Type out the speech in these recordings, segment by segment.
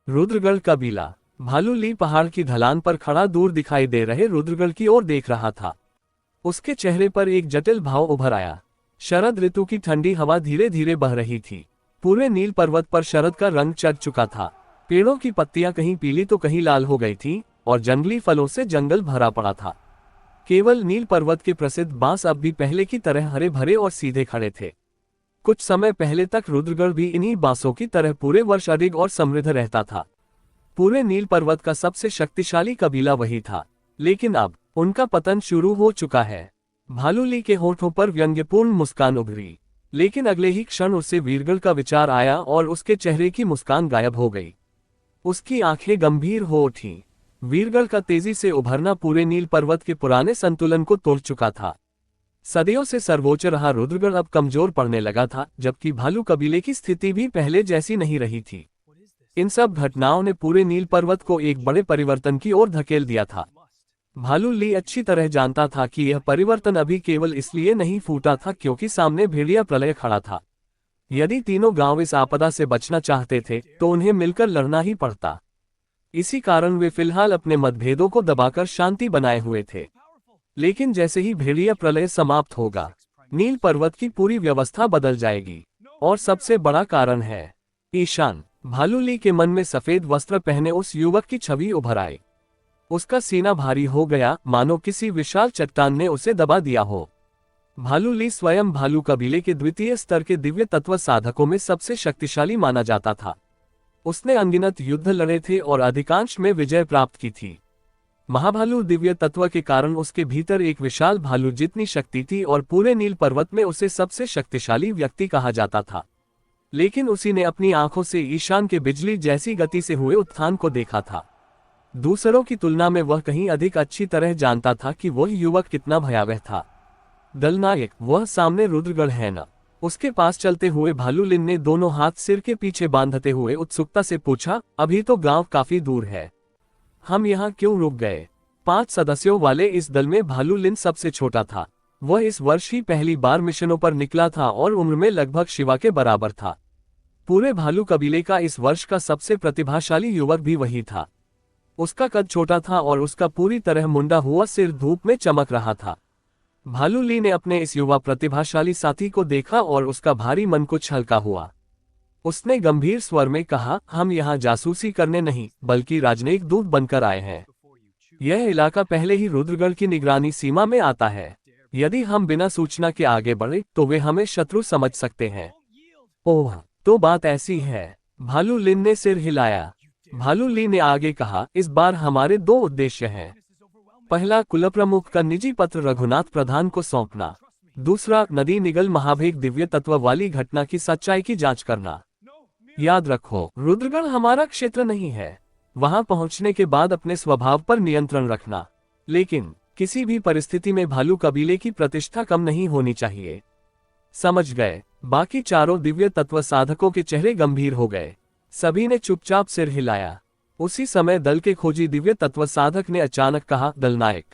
रुद्रगढ़ कबीला। भालू पहाड़ की ढलान पर खड़ा दूर दिखाई दे रहे रुद्रगढ़ की ओर देख रहा था। उसके चेहरे पर एक जटिल भाव उभर आया। शरद ऋतु की ठंडी हवा धीरे धीरे बह रही थी। पूरे नील पर्वत पर शरद का रंग चढ़ चुका था। पेड़ों की पत्तियां कहीं पीली तो कहीं लाल हो गई थी और जंगली फलों से जंगल भरा पड़ा था। केवल नील पर्वत के प्रसिद्ध बांस अब भी पहले की तरह हरे भरे और सीधे खड़े थे। कुछ समय पहले तक रुद्रगढ़ भी इन्हीं बांसों की तरह पूरे वर्ष अधिक और समृद्ध रहता था। पूरे नील पर्वत का सबसे शक्तिशाली कबीला वही था, लेकिन अब उनका पतन शुरू हो चुका है। भालू के होठों पर व्यंग्यपूर्ण मुस्कान उभरी, लेकिन अगले ही क्षण उससे वीरगढ़ का विचार आया और उसके चेहरे की मुस्कान गायब हो गई। उसकी आंखें गंभीर हो उठीं। वीरगढ़ का तेजी से उभरना पूरे नील पर्वत के पुराने संतुलन को तोड़ चुका था। सदियों से सर्वोच्च रहा रुद्रगढ़ अब कमजोर पड़ने लगा था, जबकि भालू कबीले की स्थिति भी पहले जैसी नहीं रही थी। इन सब घटनाओं ने पूरे नील पर्वत को एक बड़े परिवर्तन की ओर धकेल दिया था। भालू अच्छी तरह जानता था कि यह परिवर्तन अभी केवल इसलिए नहीं फूटा था क्योंकि सामने भेड़िया प्रलय खड़ा था। यदि तीनों गांव इस आपदा से बचना चाहते थे तो उन्हें मिलकर लड़ना ही पड़ता। इसी कारण वे फिलहाल अपने मतभेदों को दबाकर शांति बनाए हुए थे। लेकिन जैसे ही भेड़िया प्रलय समाप्त होगा, नील पर्वत की पूरी व्यवस्था बदल जाएगी। और सबसे बड़ा कारण है ईशान। भालू के मन में सफेद वस्त्र पहने उस युवक की छवि उभर आई। उसका सीना भारी हो गया, मानो किसी विशाल चट्टान ने उसे दबा दिया हो। भालू स्वयं भालू कबीले के द्वितीय स्तर के दिव्य तत्व साधकों में सबसे शक्तिशाली माना जाता था। उसने अनगिनत युद्ध लड़े थे और अधिकांश में विजय प्राप्त की थी। महाभालू दिव्य तत्व के कारण उसके भीतर एक विशाल भालू जितनी शक्ति थी और पूरे नील पर्वत में उसे सबसे शक्तिशाली व्यक्ति कहा जाता था। लेकिन उसी ने अपनी आंखों से ईशान के बिजली जैसी गति से हुए उत्थान को देखा था। दूसरों की तुलना में वह कहीं अधिक अच्छी तरह जानता था कि वह युवक कितना भयावह था। दलनायक, वह सामने रुद्रगढ़ है ना? उसके पास चलते हुए भालू ने दोनों हाथ सिर के पीछे बांधते हुए उत्सुकता से पूछा। अभी तो गांव काफी दूर है, हम यहाँ क्यों रुक गए? 5 सदस्यों वाले इस दल में भालू सबसे छोटा था। वह इस वर्ष ही पहली बार मिशनों पर निकला था और उम्र में लगभग शिवा के बराबर था। पूरे भालू कबीले का इस वर्ष का सबसे प्रतिभाशाली युवक भी वही था। उसका कद छोटा था और उसका पूरी तरह मुंडा हुआ सिर धूप में चमक रहा था। भालू ने अपने इस युवा प्रतिभाशाली साथी को देखा और उसका भारी मन कुछ हल्का हुआ। उसने गंभीर स्वर में कहा, हम यहाँ जासूसी करने नहीं बल्कि राजनयिक दूत बनकर आए हैं। यह इलाका पहले ही रुद्रगढ़ की निगरानी सीमा में आता है। यदि हम बिना सूचना के आगे बढ़े तो वे हमें शत्रु समझ सकते हैं। ओह, तो बात ऐसी है। भालू ने सिर हिलाया। भालू ने आगे कहा, इस बार हमारे 2 उद्देश्य हैं। पहला, कुलप्रमुख का निजी पत्र रघुनाथ प्रधान को सौंपना। दूसरा, नदी निगल महाभेग दिव्य तत्व वाली घटना की सच्चाई की जांच करना। याद रखो, रुद्रगढ़ हमारा क्षेत्र नहीं है। वहां पहुंचने के बाद अपने स्वभाव पर नियंत्रण रखना, लेकिन किसी भी परिस्थिति में भालू कबीले की प्रतिष्ठा कम नहीं होनी चाहिए। समझ गए? बाकी चारों दिव्य तत्व साधकों के चेहरे गंभीर हो गए। सभी ने चुपचाप सिर हिलाया। उसी समय दल के खोजी दिव्य तत्व साधक ने अचानक कहा, दलनायक,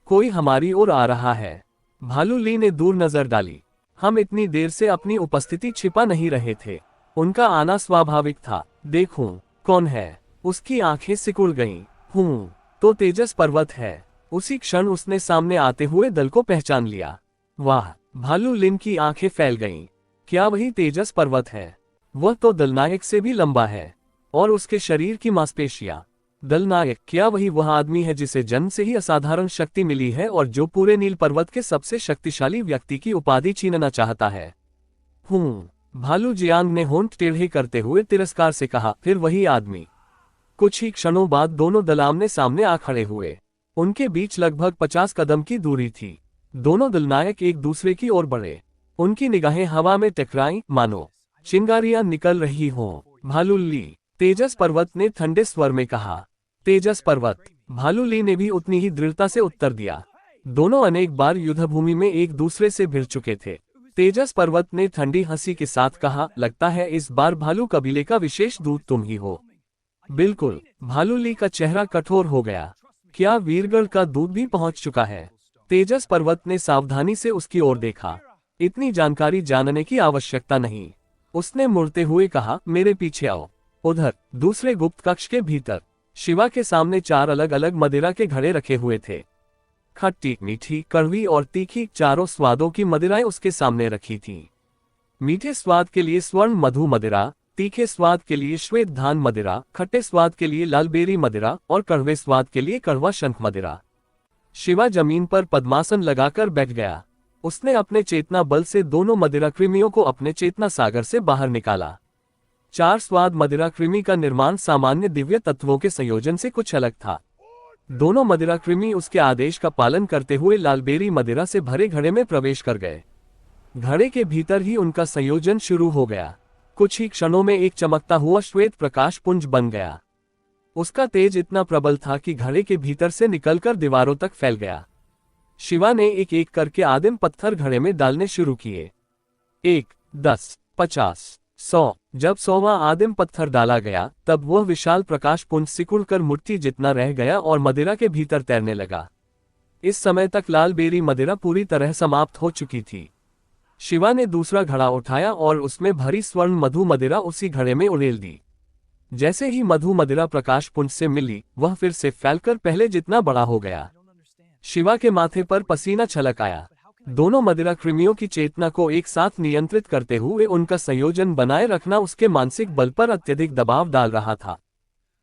कोई हमारी ओर आ रहा है। भालू ने दूर नजर डाली। हम इतनी देर से अपनी उपस्थिति छिपा नहीं रहे थे। उनका आना स्वाभाविक था। देखूं कौन है? उसकी आंखें सिकुड़ गईं। तो तेजस पर्वत है। उसी क्षण उसने सामने आते हुए दल को पहचान लिया। वाह! भालू की आंखें फैल गईं। क्या वही तेजस पर्वत है? वह तो दलनायक से भी लंबा है और उसके शरीर की मांसपेशियां। दलनायक, क्या वही वह आदमी है जिसे जन्म से ही असाधारण शक्ति मिली है और जो पूरे नील पर्वत के सबसे शक्तिशाली व्यक्ति की उपाधि छीनना चाहता है? भालू जियांग ने होंठ टेढ़े करते हुए तिरस्कार से कहा, फिर वही आदमी। कुछ ही क्षणों बाद दोनों दल आमने सामने आ खड़े हुए। उनके बीच लगभग 50 कदम की दूरी थी। दोनों दलनायक एक दूसरे की ओर बढ़े। उनकी निगाहें हवा में टकराईं, मानो चिंगारियां निकल रही हों। भालू, तेजस पर्वत ने ठंडे स्वर में कहा। तेजस पर्वत। भालू ने भी उतनी ही दृढ़ता से उत्तर दिया। दोनों अनेक बार युद्धभूमि में एक दूसरे से भिड़ चुके थे। तेजस पर्वत ने ठंडी हंसी के साथ कहा, लगता है इस बार भालू कबीले का विशेष दूत तुम ही हो। बिल्कुल। भालू का चेहरा कठोर हो गया। क्या वीरगढ़ का दूत भी पहुंच चुका है? तेजस पर्वत ने सावधानी से उसकी ओर देखा। इतनी जानकारी जानने की आवश्यकता नहीं। उसने मुड़ते हुए कहा, मेरे पीछे आओ। उधर दूसरे गुप्त कक्ष के भीतर शिवा के सामने 4 अलग अलग मदिरा के घड़े रखे हुए थे। खट्टी, मीठी, कड़वी और तीखी चारों स्वादों की मदिराएं उसके सामने रखी थीं। मीठे स्वाद के लिए स्वर्ण मधु मदिरा, तीखे स्वाद के लिए श्वेत धान मदिरा, खट्टे स्वाद के लिए लाल बेरी मदिरा और कड़वे स्वाद के लिए कड़वा शंख मदिरा। शिवा जमीन पर पद्मासन लगाकर बैठ गया। उसने अपने चेतना बल से दोनों मदिरा कृमियों को अपने चेतना सागर से बाहर निकाला। 4 स्वाद मदिरा कृमि का निर्माण सामान्य दिव्य तत्वों के संयोजन से कुछ अलग था। दोनों मदिरा कृमि उसके आदेश का पालन करते हुए लालबेरी मदिरा से भरे घड़े में प्रवेश कर गए। घड़े के भीतर ही उनका संयोजन शुरू हो गया। कुछ ही क्षणों में एक चमकता हुआ श्वेत प्रकाश पुंज बन गया। उसका तेज इतना प्रबल था कि घड़े के भीतर से निकलकर दीवारों तक फैल गया। शिवा ने एक एक करके आदिम पत्थर घड़े में डालने शुरू किए। 1, 10, 50, 100। जब 100वां आदिम पत्थर डाला गया तब वह विशाल प्रकाश पुंज सिकुड़कर मुट्ठी जितना रह गया और मदिरा के भीतर तैरने लगा। इस समय तक लाल बेरी मदिरा पूरी तरह समाप्त हो चुकी थी। शिवा ने दूसरा घड़ा उठाया और उसमें भरी स्वर्ण मधु मदिरा उसी घड़े में उड़ेल दी। जैसे ही मधु मदिरा प्रकाश पुंज से मिली वह फिर से फैलकर पहले जितना बड़ा हो गया। शिवा के माथे पर पसीना छलक आया। दोनों मदिरा कृमियों की चेतना को एक साथ नियंत्रित करते हुए उनका संयोजन बनाए रखना उसके मानसिक बल पर अत्यधिक दबाव डाल रहा था।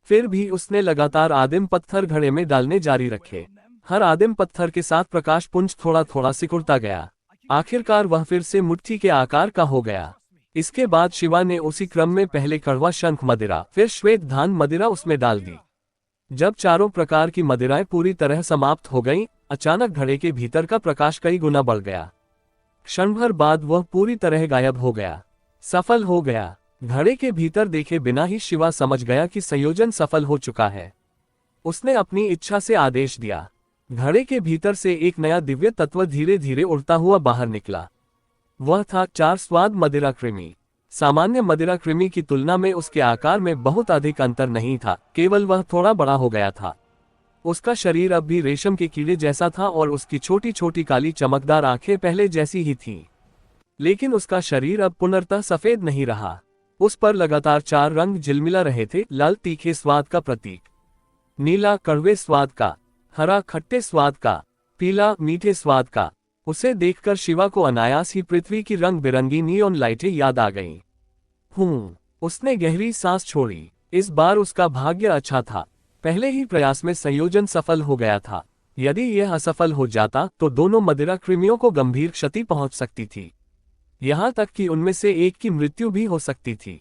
फिर भी उसने लगातार आदिम पत्थर घड़े में डालने जारी रखे। हर आदिम पत्थर के साथ प्रकाश पुंज थोड़ा थोड़ा सिकुड़ता गया। आखिरकार वह फिर से मुट्ठी के आकार का हो गया। इसके बाद शिवा ने उसी क्रम में पहले कड़वा शंख मदिरा फिर श्वेत धान मदिरा उसमें डाल दी। जब चारों प्रकार की मदिराएं पूरी तरह समाप्त हो गईं, अचानक घड़े के भीतर का प्रकाश कई गुना बढ़ गया। क्षण भर बाद वह पूरी तरह गायब हो गया। सफल हो गया। घड़े के भीतर देखे बिना ही शिवा समझ गया कि संयोजन सफल हो चुका है। उसने अपनी इच्छा से आदेश दिया। घड़े के भीतर से एक नया दिव्य तत्व धीरे धीरे उड़ता हुआ बाहर निकला। वह था 4 स्वाद मदिरा कृमि। सामान्य मदिरा कृमि की तुलना में उसके आकार में बहुत अधिक अंतर नहीं था, केवल वह थोड़ा बड़ा हो गया था। उसका शरीर अब भी रेशम के कीड़े जैसा था और उसकी छोटी छोटी काली चमकदार आंखें पहले जैसी ही थीं। लेकिन उसका शरीर अब पुनर्तः सफेद नहीं रहा। उस पर लगातार 4 रंग झिलमिला रहे थे। लाल तीखे स्वाद का प्रतीक, नीला कड़वे स्वाद का, हरा खट्टे स्वाद का, पीला मीठे स्वाद का। उसे देखकर शिवा को अनायास ही पृथ्वी की रंग बिरंगी नियॉन लाइटें याद आ गईं। उसने गहरी सांस छोड़ी। इस बार उसका भाग्य अच्छा था। पहले ही प्रयास में संयोजन सफल हो गया था। यदि यह असफल हो जाता तो दोनों मदिरा कृमियों को गंभीर क्षति पहुंच सकती थी। यहां तक कि उनमें से एक की मृत्यु भी हो सकती थी,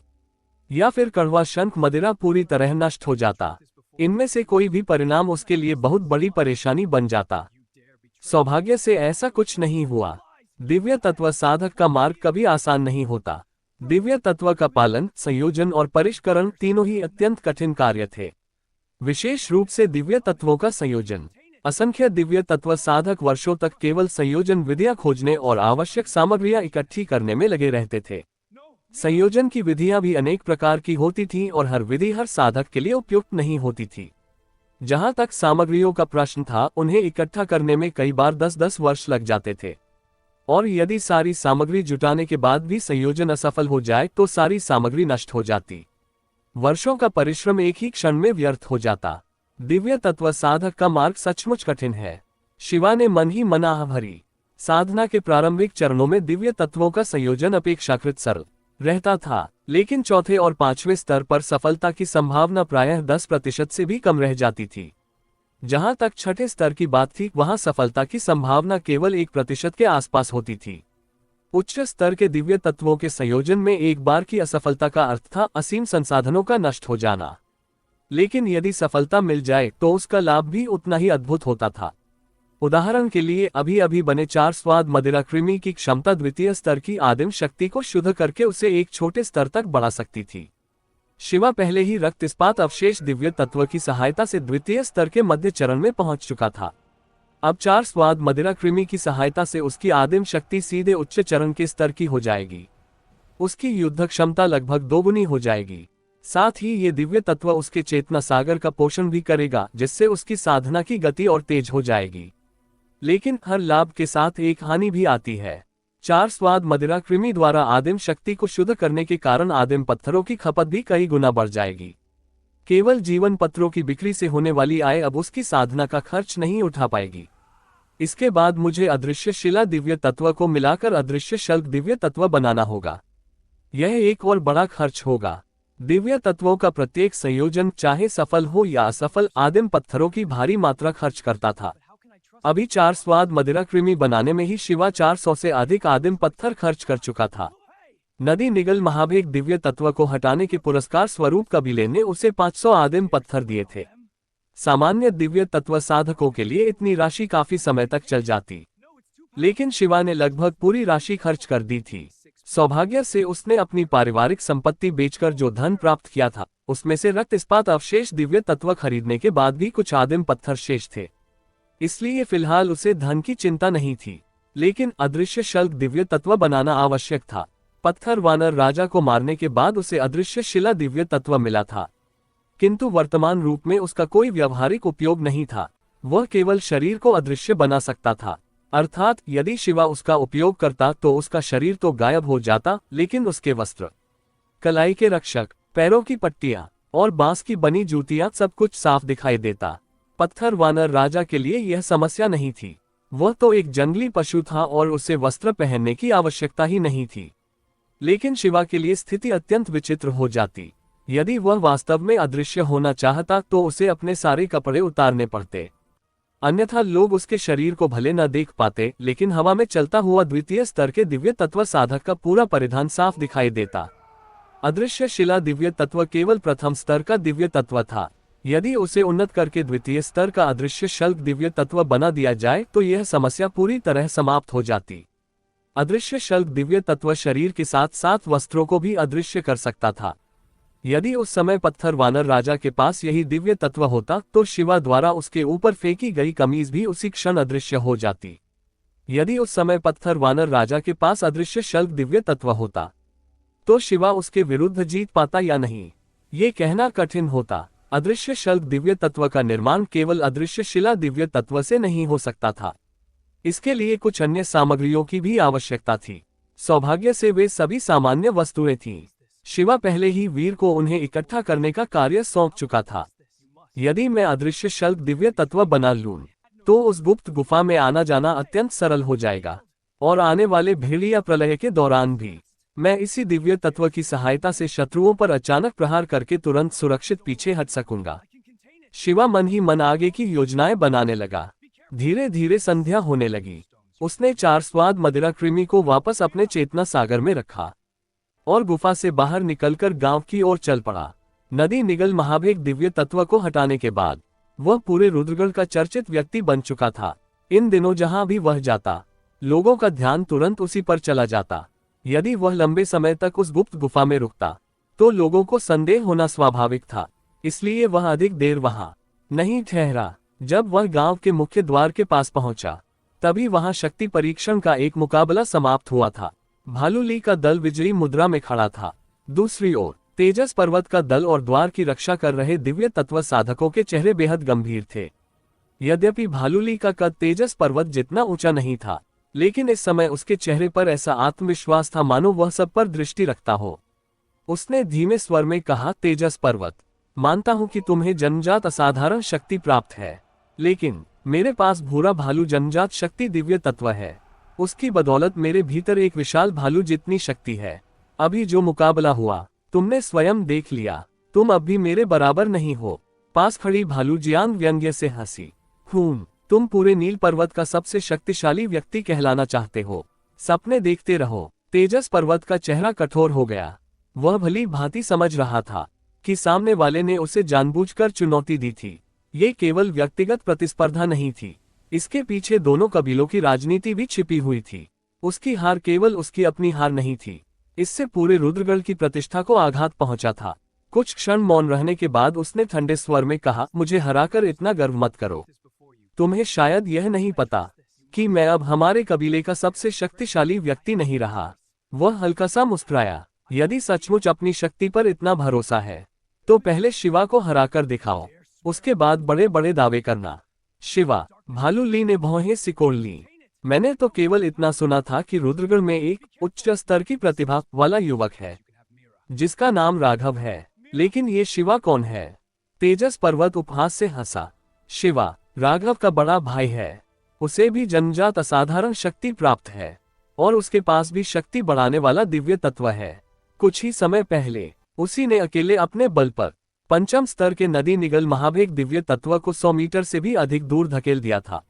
या फिर कड़वा शंख मदिरा पूरी तरह नष्ट हो जाता। इनमें से कोई भी परिणाम उसके लिए बहुत बड़ी परेशानी बन जाता। सौभाग्य से ऐसा कुछ नहीं हुआ। दिव्य तत्व साधक का मार्ग कभी आसान नहीं होता। दिव्य तत्व का पालन, संयोजन और परिष्करण तीनों ही अत्यंत कठिन कार्य थे। विशेष रूप से दिव्य तत्वों का संयोजन। असंख्य दिव्य तत्व साधक वर्षों तक केवल संयोजन विधियां खोजने और आवश्यक सामग्रियां इकट्ठी करने में लगे रहते थे। संयोजन की विधियां भी अनेक प्रकार की होती थीं और हर विधि हर साधक के लिए उपयुक्त नहीं होती थी। जहां तक सामग्रियों का प्रश्न था, उन्हें इकट्ठा करने में कई बार 10-10 वर्ष लग जाते थे। और यदि सारी सामग्री जुटाने के बाद भी संयोजन असफल हो जाए तो सारी सामग्री नष्ट हो जाती। वर्षों का परिश्रम एक ही क्षण में व्यर्थ हो जाता। दिव्य तत्व साधक का मार्ग सचमुच कठिन है। शिवा ने मन ही मन आह भरी। साधना के प्रारंभिक चरणों में दिव्य तत्वों का संयोजन अपेक्षाकृत सरल रहता था, लेकिन चौथे और 5वें स्तर पर सफलता की संभावना प्रायः 10% से भी कम रह जाती थी। जहां तक छठे स्तर की बात थी, वहां सफलता की संभावना केवल 1% के आसपास होती थी। उच्च स्तर के दिव्य तत्वों के संयोजन में एक बार की असफलता का अर्थ था असीम संसाधनों का नष्ट हो जाना। लेकिन यदि सफलता मिल जाए तो उसका लाभ भी उतना ही अद्भुत होता था। उदाहरण के लिए अभी अभी बने 4 स्वाद मदिरा कृमि की क्षमता द्वितीय स्तर की आदिम शक्ति को शुद्ध करके उसे एक छोटे स्तर तक बढ़ा सकती थी। शिवा पहले ही रक्त इस्पात अवशेष दिव्य तत्व की सहायता से द्वितीय स्तर के मध्य चरण में पहुंच चुका था। अब 4 स्वाद मदिरा कृमि की सहायता से उसकी आदिम शक्ति सीधे उच्च चरण के स्तर की हो जाएगी। उसकी युद्ध क्षमता लगभग 2 गुनी हो जाएगी। साथ ही ये दिव्य तत्व उसके चेतना सागर का पोषण भी करेगा, जिससे उसकी साधना की गति और तेज हो जाएगी। लेकिन हर लाभ के साथ एक हानि भी आती है। चार स्वाद मदिरा कृमि द्वारा आदिम शक्ति को शुद्ध करने के कारण आदिम पत्थरों की खपत भी कई गुना बढ़ जाएगी। केवल जीवन पत्रों की बिक्री से होने वाली आय अब उसकी साधना का खर्च नहीं उठा पाएगी। इसके बाद मुझे अदृश्य शिला दिव्य तत्व को मिलाकर अदृश्य शल्क दिव्य तत्व बनाना होगा। यह एक और बड़ा खर्च होगा। दिव्य तत्वों का प्रत्येक संयोजन, चाहे सफल हो या असफल, आदिम पत्थरों की भारी मात्रा खर्च करता था। अभी चार स्वाद मदिरा कृमि बनाने में ही शिवा 400 से अधिक आदिम पत्थर खर्च कर चुका था। नदी निगल महाभेग दिव्य तत्व को हटाने के पुरस्कार स्वरूप कबीले ने उसे 500 आदिम पत्थर दिए थे। सामान्य दिव्य तत्व साधकों के लिए इतनी राशि काफी समय तक चल जाती, लेकिन शिवा ने लगभग पूरी राशि खर्च कर दी थी। सौभाग्य से उसने अपनी पारिवारिक संपत्ति बेचकर जो धन प्राप्त किया था, उसमें से रक्त इस्पात अवशेष दिव्य तत्व खरीदने के बाद भी कुछ आदिम पत्थर शेष थे, इसलिए फिलहाल उसे धन की चिंता नहीं थी। लेकिन अदृश्य शल्क दिव्य तत्व बनाना आवश्यक था। पत्थर वानर राजा को मारने के बाद उसे अदृश्य शिला दिव्य तत्व मिला था, किंतु वर्तमान रूप में उसका कोई व्यावहारिक उपयोग नहीं था। वह केवल शरीर को अदृश्य बना सकता था, अर्थात यदि शिवा उसका उपयोग करता तो उसका शरीर तो गायब हो जाता, लेकिन उसके वस्त्र, कलाई के रक्षक, पैरों की पट्टियां और बांस की बनी जूतियां सब कुछ साफ दिखाई देता। पत्थर वानर राजा के लिए यह समस्या नहीं थी। वह तो एक जंगली पशु था और उसे वस्त्र पहनने की आवश्यकता ही नहीं थी। लेकिन शिवा के लिए स्थिति अत्यंत विचित्र हो जाती। यदि वह वास्तव में अदृश्य होना चाहता तो उसे अपने सारे कपड़े उतारने पड़ते, अन्यथा लोग उसके शरीर को भले न देख पाते, लेकिन हवा में चलता हुआ द्वितीय स्तर के दिव्य तत्व साधक का पूरा परिधान साफ दिखाई देता। अदृश्य शिला दिव्य तत्व केवल प्रथम स्तर का दिव्य तत्व था। यदि उसे उन्नत करके द्वितीय स्तर का अदृश्य शल्क दिव्य तत्व बना दिया जाए तो यह समस्या पूरी तरह समाप्त हो जाती। अदृश्य शल्क दिव्य तत्व शरीर के साथ साथ वस्त्रों को भी अदृश्य कर सकता था। यदि उस समय पत्थर वानर राजा के पास यही दिव्य तत्व होता तो शिवा द्वारा उसके ऊपर फेंकी गई कमीज भी उसी क्षण अदृश्य हो जाती। यदि उस समय पत्थर वानर राजा के पास अदृश्य शल्क दिव्य तत्व होता तो शिवा उसके विरुद्ध जीत पाता या नहीं, ये कहना कठिन होता। अदृश्य शल्क दिव्य तत्व का निर्माण केवल अदृश्य शिला दिव्य तत्व से नहीं हो सकता था। इसके लिए कुछ अन्य सामग्रियों की भी आवश्यकता थी। सौभाग्य से वे सभी सामान्य वस्तुएं थीं। शिवा पहले ही वीर को उन्हें इकट्ठा करने का कार्य सौंप चुका था। यदि मैं अदृश्य शल्क दिव्य तत्व बना लूं तो उस गुप्त गुफा में आना जाना अत्यंत सरल हो जाएगा, और आने वाले भेड़िया प्रलय के दौरान भी मैं इसी दिव्य तत्व की सहायता से शत्रुओं पर अचानक प्रहार करके तुरंत सुरक्षित पीछे हट सकूंगा। शिवा मन ही मन आगे की योजनाएं बनाने लगा। धीरे धीरे संध्या होने लगी। उसने चार स्वाद मदिरा कृमि को वापस अपने चेतना सागर में रखा और गुफा से बाहर निकलकर गांव की ओर चल पड़ा। नदी निगल महाभेग दिव्य तत्व को हटाने के बाद वह पूरे रुद्रगढ़ का चर्चित व्यक्ति बन चुका था। इन दिनों जहां भी वह जाता, लोगों का ध्यान तुरंत उसी पर चला जाता। यदि वह लंबे समय तक उस गुप्त गुफा में रुकता तो लोगों को संदेह होना स्वाभाविक था, इसलिए वह अधिक देर वहां नहीं ठहरा। जब वह गांव के मुख्य द्वार के पास पहुंचा, तभी वहां शक्ति परीक्षण का एक मुकाबला समाप्त हुआ था। भालूली का दल विजयी मुद्रा में खड़ा था। दूसरी ओर तेजस पर्वत का दल और द्वार की रक्षा कर रहे दिव्य तत्व साधकों के चेहरे बेहद गंभीर थे। यद्यपि भालूली का कद तेजस पर्वत जितना ऊंचा नहीं था, लेकिन इस समय उसके चेहरे पर ऐसा आत्मविश्वास था मानो वह सब पर दृष्टि रखता हो। उसने धीमे स्वर में कहा, तेजस पर्वत, मानता हूं कि तुम्हें जन्मजात असाधारण शक्ति प्राप्त है, लेकिन मेरे पास भूरा भालू जन्मजात शक्ति दिव्य तत्व है। उसकी बदौलत मेरे भीतर एक विशाल भालू जितनी शक्ति है। अभी जो मुकाबला हुआ तुमने स्वयं देख लिया। तुम अब भी मेरे बराबर नहीं हो। पास खड़ी भालू जियान व्यंग्य से हंसी। तुम पूरे नील पर्वत का सबसे शक्तिशाली व्यक्ति कहलाना चाहते हो। सपने देखते रहो। तेजस पर्वत का चेहरा कठोर हो गया। वह भली भांति समझ रहा था कि सामने वाले ने उसे जानबूझकर चुनौती दी थी। ये केवल व्यक्तिगत प्रतिस्पर्धा नहीं थी, इसके पीछे दोनों कबीलों की राजनीति भी छिपी हुई थी। उसकी हार केवल उसकी अपनी हार नहीं थी, इससे पूरे रुद्रगढ़ की प्रतिष्ठा को आघात पहुंचा था। कुछ क्षण मौन रहने के बाद उसने ठंडे स्वर में कहा, मुझे हराकर इतना गर्व मत करो। तुम्हें शायद यह नहीं पता कि मैं अब हमारे कबीले का सबसे शक्तिशाली व्यक्ति नहीं रहा। वह हल्का सा मुस्कुराया। यदि सचमुच अपनी शक्ति पर इतना भरोसा है तो पहले शिवा को हराकर दिखाओ, उसके बाद बड़े बड़े दावे करना। शिवा, भालूली ने भौहें सिकोड़ ली। मैंने तो केवल इतना सुना था कि रुद्रगढ़ में एक उच्च स्तर की प्रतिभा वाला युवक है जिसका नाम राघव है, लेकिन ये शिवा कौन है? तेजस पर्वत उपहास से हंसा। शिवा राघव का बड़ा भाई है। उसे भी जन्मजात असाधारण शक्ति प्राप्त है और उसके पास भी शक्ति बढ़ाने वाला दिव्य तत्व है। कुछ ही समय पहले उसी ने अकेले अपने बल पर पंचम स्तर के नदी निगल महाभेग दिव्य तत्व को 100 मीटर से भी अधिक दूर धकेल दिया था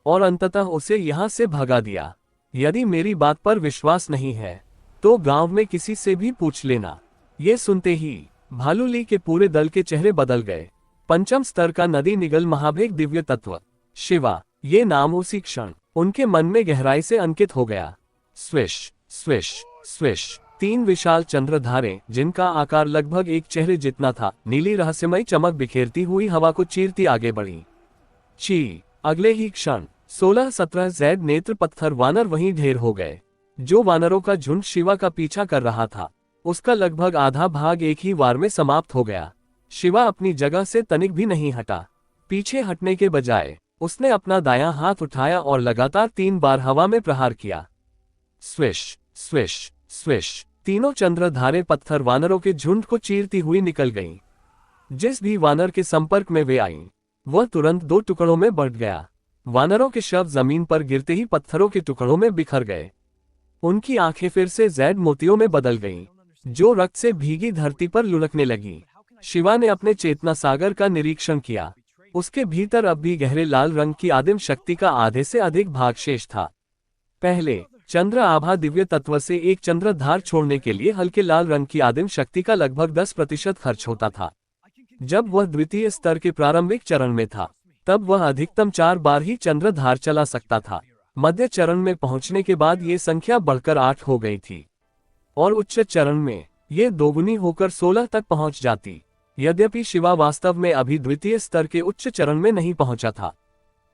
और अंततः उसे यहां से भगा दिया। यदि मेरी बात पर विश्वास नहीं है तो गांव में किसी से भी पूछ लेना। ये सुनते ही भालूली के पूरे दल के चेहरे बदल गए। पंचम स्तर का नदी निगल महाभेग दिव्य तत्व शिवा, ये नाम उसी क्षण उनके मन में गहराई से अंकित हो गया। स्विश स्विश स्विश 3 विशाल चंद्रधारें जिनका आकार लगभग एक चेहरे जितना था, नीली रहस्यमयी चमक बिखेरती हुई हवा को चीरती आगे बढ़ी। ची अगले ही क्षण 16-17 जैद नेत्र पत्थर वानर वहीं ढेर हो गए। जो वानरों का झुंड शिवा का पीछा कर रहा था उसका लगभग आधा भाग एक ही वार में समाप्त हो गया। शिवा अपनी जगह से तनिक भी नहीं हटा। पीछे हटने के बजाय उसने अपना दायां हाथ उठाया और लगातार 3 बार हवा में प्रहार किया। स्विश स्विश स्विश तीनों चंद्रधारे पत्थर वानरों के झुंड को चीरती हुई निकल गईं। जिस भी वानर के संपर्क में वे आईं, वह तुरंत 2 टुकड़ों में बढ़ गया। वानरों के शव जमीन पर गिरते ही पत्थरों के टुकड़ों में बिखर गए। उनकी आंखें फिर से जैद मोतियों में बदल गईं, जो रक्त से भीगी धरती पर लुढ़कने लगी। शिवा ने अपने चेतना सागर का निरीक्षण किया। उसके भीतर अब भी गहरे लाल रंग की आदिम शक्ति का आधे से अधिक भाग शेष था। पहले चंद्र आभा दिव्य तत्व से एक चंद्रधार छोड़ने के लिए हल्के लाल रंग की आदिम शक्ति का लगभग 10% खर्च होता था। जब वह द्वितीय स्तर के प्रारंभिक चरण में था तब वह अधिकतम 4 बार ही चंद्रधार चला सकता था। मध्य चरण में पहुंचने के बाद ये संख्या बढ़कर 8 हो गई थी और उच्च चरण में ये दोगुनी होकर 16 तक पहुंच जाती। यद्यपि शिवा वास्तव में अभी द्वितीय स्तर के उच्च चरण में नहीं पहुंचा था,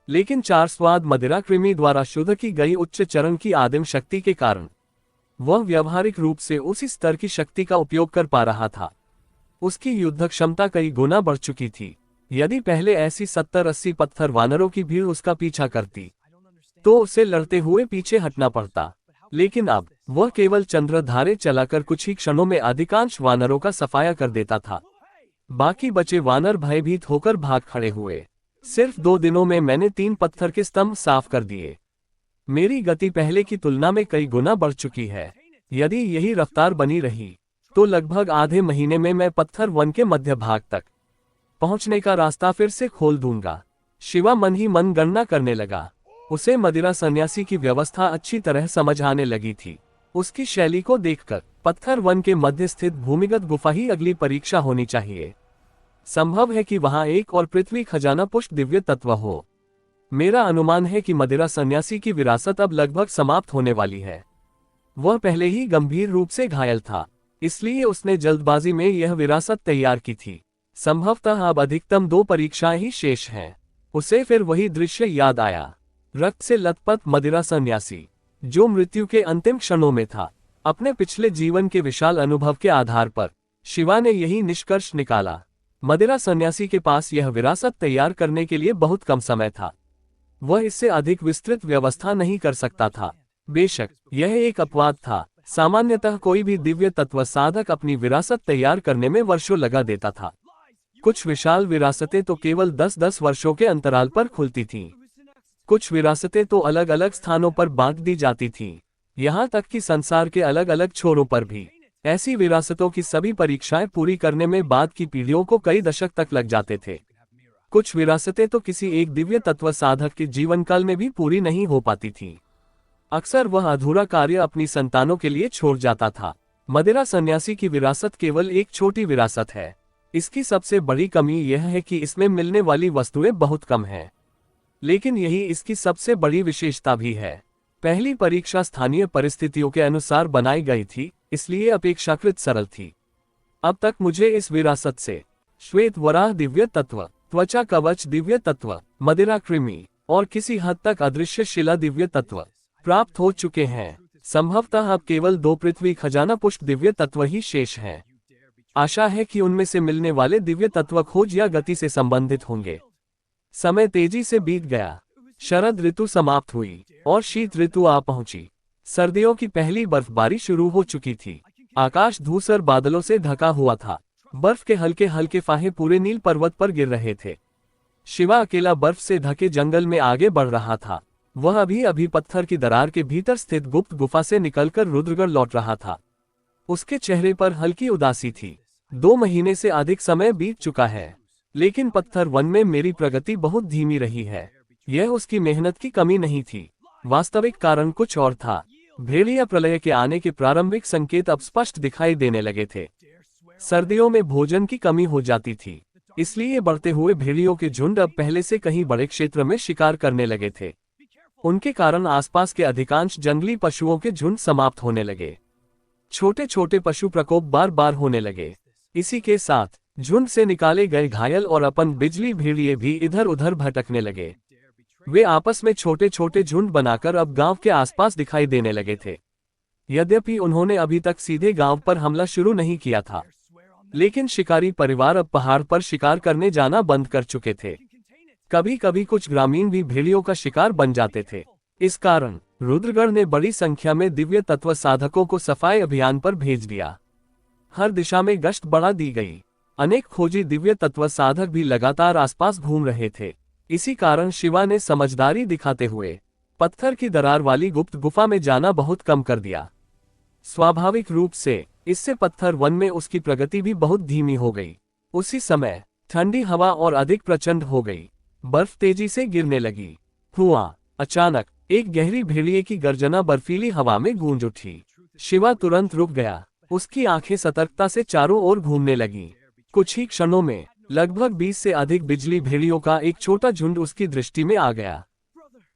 लेकिन 4 स्वाद मदिरा कृमि द्वारा शुद्ध की गई उच्च चरण की आदिम शक्ति के कारण वह व्यावहारिक रूप से उसी स्तर की शक्ति का उपयोग कर पा रहा था। उसकी युद्ध क्षमता कई गुना बढ़ चुकी थी। यदि पहले ऐसी 70-80 पत्थर वानरों की भीड़ उसका पीछा करती तो उसे लड़ते हुए पीछे हटना पड़ता, लेकिन अब वह केवल चंद्रधारे चलाकर कुछ ही क्षणों में अधिकांश वानरों का सफाया कर देता था। बाकी बचे वानर भयभीत होकर भाग खड़े हुए। सिर्फ 2 दिनों में मैंने 3 पत्थर के स्तंभ साफ कर दिए। मेरी गति पहले की तुलना में कई गुना बढ़ चुकी है। यदि यही रफ्तार बनी रही तो लगभग आधे महीने में मैं पत्थर वन के मध्य भाग तक पहुंचने का रास्ता फिर से खोल दूंगा। शिवा मन ही मन गणना करने लगा। उसे मदिरा सन्यासी की व्यवस्था अच्छी तरह समझ आने लगी थी। उसकी शैली को देखकर पत्थर वन के मध्य स्थित भूमिगत गुफा ही अगली परीक्षा होनी चाहिए। संभव है कि वहां एक और पृथ्वी खजाना पुष्ट दिव्य तत्व हो। मेरा अनुमान है कि मदिरा सन्यासी की विरासत अब लगभग समाप्त होने वाली है। वह पहले ही गंभीर रूप से घायल था, इसलिए उसने जल्दबाजी में यह विरासत तैयार की थी। संभवतः अब अधिकतम 2 परीक्षाएं ही शेष हैं। उसे फिर वही दृश्य याद आया। रक्त से लथपथ मदिरा सन्यासी जो मृत्यु के अंतिम क्षणों में था। अपने पिछले जीवन के विशाल अनुभव के आधार पर शिवा ने यही निष्कर्ष निकाला। मदिरा सन्यासी के पास यह विरासत तैयार करने के लिए बहुत कम समय था। वह इससे अधिक विस्तृत व्यवस्था नहीं कर सकता था। बेशक यह एक अपवाद था। सामान्यतः कोई भी दिव्य तत्व साधक अपनी विरासत तैयार करने में वर्षों लगा देता था। कुछ विशाल विरासतें तो केवल 10-10 वर्षों के अंतराल पर खुलती थीं। कुछ विरासतें तो अलग अलग स्थानों पर बांट दी जाती थीं, यहाँ तक कि संसार के अलग अलग छोरों पर भी। ऐसी विरासतों की सभी परीक्षाएं पूरी करने में बाद की पीढ़ियों को कई दशक तक लग जाते थे। कुछ विरासतें तो किसी एक दिव्य तत्व साधक के जीवन काल में भी पूरी नहीं हो पाती थीं। अक्सर वह अधूरा कार्य अपनी संतानों के लिए छोड़ जाता था। मदिरा सन्यासी की विरासत केवल एक छोटी विरासत है। इसकी सबसे बड़ी कमी यह है कि इसमें मिलने वाली वस्तुएं बहुत कम हैं, लेकिन यही इसकी सबसे बड़ी विशेषता भी है। पहली परीक्षा स्थानीय परिस्थितियों के अनुसार बनाई गई थी, इसलिए अपेक्षाकृत सरल थी। अब तक मुझे इस विरासत से श्वेत वराह दिव्य तत्व, त्वचा कवच दिव्य तत्व, मदिरा कृमि और किसी हद तक अदृश्य शिला दिव्य तत्व प्राप्त हो चुके हैं। संभवतः अब केवल 2 पृथ्वी खजाना पुष्ट दिव्य तत्व ही शेष हैं। आशा है कि उनमें से मिलने वाले दिव्य तत्व खोज या गति से संबंधित होंगे। समय तेजी से बीत गया। शरद ऋतु समाप्त हुई और शीत ऋतु आ पहुंची। सर्दियों की पहली बर्फबारी शुरू हो चुकी थी। आकाश धूसर बादलों से ढका हुआ था। बर्फ के हल्के हल्के फाहे पूरे नील पर्वत पर गिर रहे थे। शिवा अकेला बर्फ से ढके जंगल में आगे बढ़ रहा था। वह अभी अभी पत्थर की दरार के भीतर स्थित गुप्त गुफा से निकलकर रुद्रगढ़ लौट रहा था। उसके चेहरे पर हल्की उदासी थी। 2 महीने से अधिक समय बीत चुका है, लेकिन पत्थर वन में मेरी प्रगति बहुत धीमी रही है। यह उसकी मेहनत की कमी नहीं थी, वास्तविक कारण कुछ और था। भेड़िया प्रलय के आने के प्रारंभिक संकेत अब स्पष्ट दिखाई देने लगे थे। सर्दियों में भोजन की कमी हो जाती थी, इसलिए बढ़ते हुए भेड़ियों के झुंड अब पहले से कहीं बड़े क्षेत्र में शिकार करने लगे थे। उनके कारण आसपास के अधिकांश जंगली पशुओं के झुंड समाप्त होने लगे। छोटे छोटे पशु प्रकोप बार बार होने लगे। इसी के साथ झुंड से निकाले गए घायल और अपन बिजली भेड़िए भी इधर उधर भटकने लगे। वे आपस में छोटे छोटे झुंड बनाकर अब गांव के आसपास दिखाई देने लगे थे। यद्यपि उन्होंने अभी तक सीधे गांव पर हमला शुरू नहीं किया था, लेकिन शिकारी परिवार अब पहाड़ पर शिकार करने जाना बंद कर चुके थे। कभी कभी कुछ ग्रामीण भी भेड़ियों का शिकार बन जाते थे। इस कारण रुद्रगढ़ ने बड़ी संख्या में दिव्य तत्व साधकों को सफाई अभियान पर भेज दिया। हर दिशा में गश्त बढ़ा दी गई। अनेक खोजी दिव्य तत्व साधक भी लगातार आसपास घूम रहे थे। इसी कारण शिवा ने समझदारी दिखाते हुए पत्थर की दरार वाली गुप्त गुफा में जाना बहुत कम कर दिया। स्वाभाविक रूप से इससे पत्थर वन में उसकी प्रगति भी बहुत धीमी हो गई। उसी समय ठंडी हवा और अधिक प्रचंड हो गई। बर्फ तेजी से गिरने लगी। अचानक एक गहरी भेड़िए की गर्जना बर्फीली हवा में गूंज उठी। शिवा तुरंत रुक गया। उसकी आंखें सतर्कता से चारों ओर घूमने लगीं। कुछ ही क्षणों में लगभग 20 से अधिक बिजली भेड़ियों का एक छोटा झुंड उसकी दृष्टि में आ गया।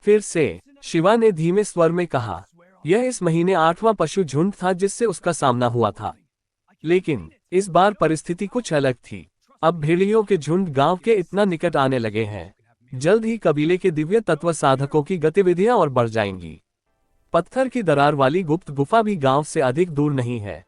फिर से शिवा ने धीमे स्वर में कहा, यह इस महीने 8वां पशु झुंड था जिससे उसका सामना हुआ था। लेकिन इस बार परिस्थिति कुछ अलग थी। अब भेड़ियों के झुंड गांव के इतना निकट आने लगे हैं। जल्द ही कबीले के दिव्य तत्व साधकों की गतिविधियां और बढ़ जाएंगी। पत्थर की दरार वाली गुप्त गुफा भी गांव से अधिक दूर नहीं है।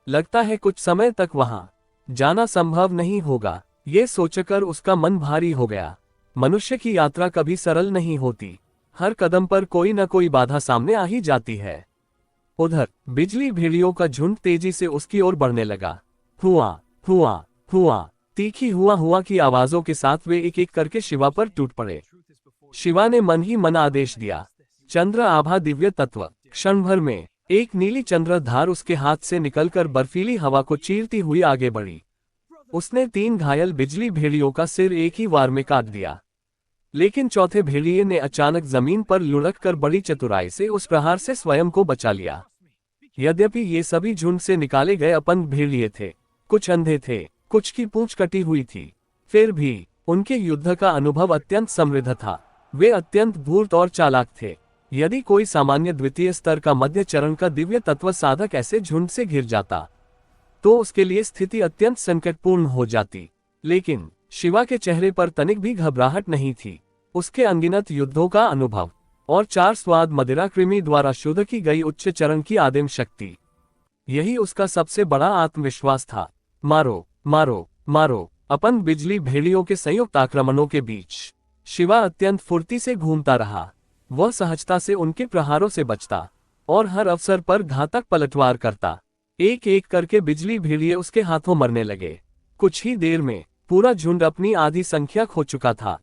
लगता है कुछ समय तक वहां जाना संभव नहीं होगा। ये सोचकर उसका मन भारी हो गया। मनुष्य की यात्रा कभी सरल नहीं होती। हर कदम पर कोई न कोई बाधा सामने आ ही जाती है। उधर बिजली भेड़ियों का झुंड तेजी से उसकी ओर बढ़ने लगा। हुआ तीखी हुआ की आवाजों के साथ वे एक एक करके शिवा पर टूट पड़े। शिवा ने मन ही मन आदेश दिया, चंद्र आभा दिव्य तत्व। क्षण भर में एक नीली चंद्रधार उसके हाथ से निकलकर बर्फीली हवा को चीरती हुई आगे बढ़ी। उसने 3 घायल बिजली भेड़ियों का सिर एक ही वार में काट दिया। लेकिन चौथे भेड़िए ने अचानक जमीन पर लुढ़क कर बड़ी चतुराई से उस प्रहार से स्वयं को बचा लिया। यद्यपि ये सभी झुंड से निकाले गए अपन भेड़िए थे, कुछ अंधे थे, कुछ की पूंछ कटी हुई थी, फिर भी उनके युद्ध का अनुभव अत्यंत समृद्ध था। वे अत्यंत धूर्त और चालाक थे। यदि कोई सामान्य द्वितीय स्तर का मध्य चरण का दिव्य तत्व साधक ऐसे झुंड से घिर जाता तो उसके लिए स्थिति अत्यंत संकटपूर्ण हो जाती। लेकिन शिवा के चेहरे पर तनिक भी घबराहट नहीं थी। उसके अनगिनत युद्धों का अनुभव और 4 स्वाद मदिरा कृमि द्वारा शुद्ध की गई उच्च चरण की आदिम शक्ति, यही उसका सबसे बड़ा आत्मविश्वास था। मारो मारो मारो। अपन बिजली भेड़ियों के संयुक्त आक्रमणों के बीच शिवा अत्यंत फुर्ती से घूमता रहा। वह सहजता से उनके प्रहारों से बचता और हर अवसर पर घातक पलटवार करता। एक एक करके बिजली भेड़िए उसके हाथों मरने लगे। कुछ ही देर में पूरा झुंड अपनी आधी संख्या खो चुका था।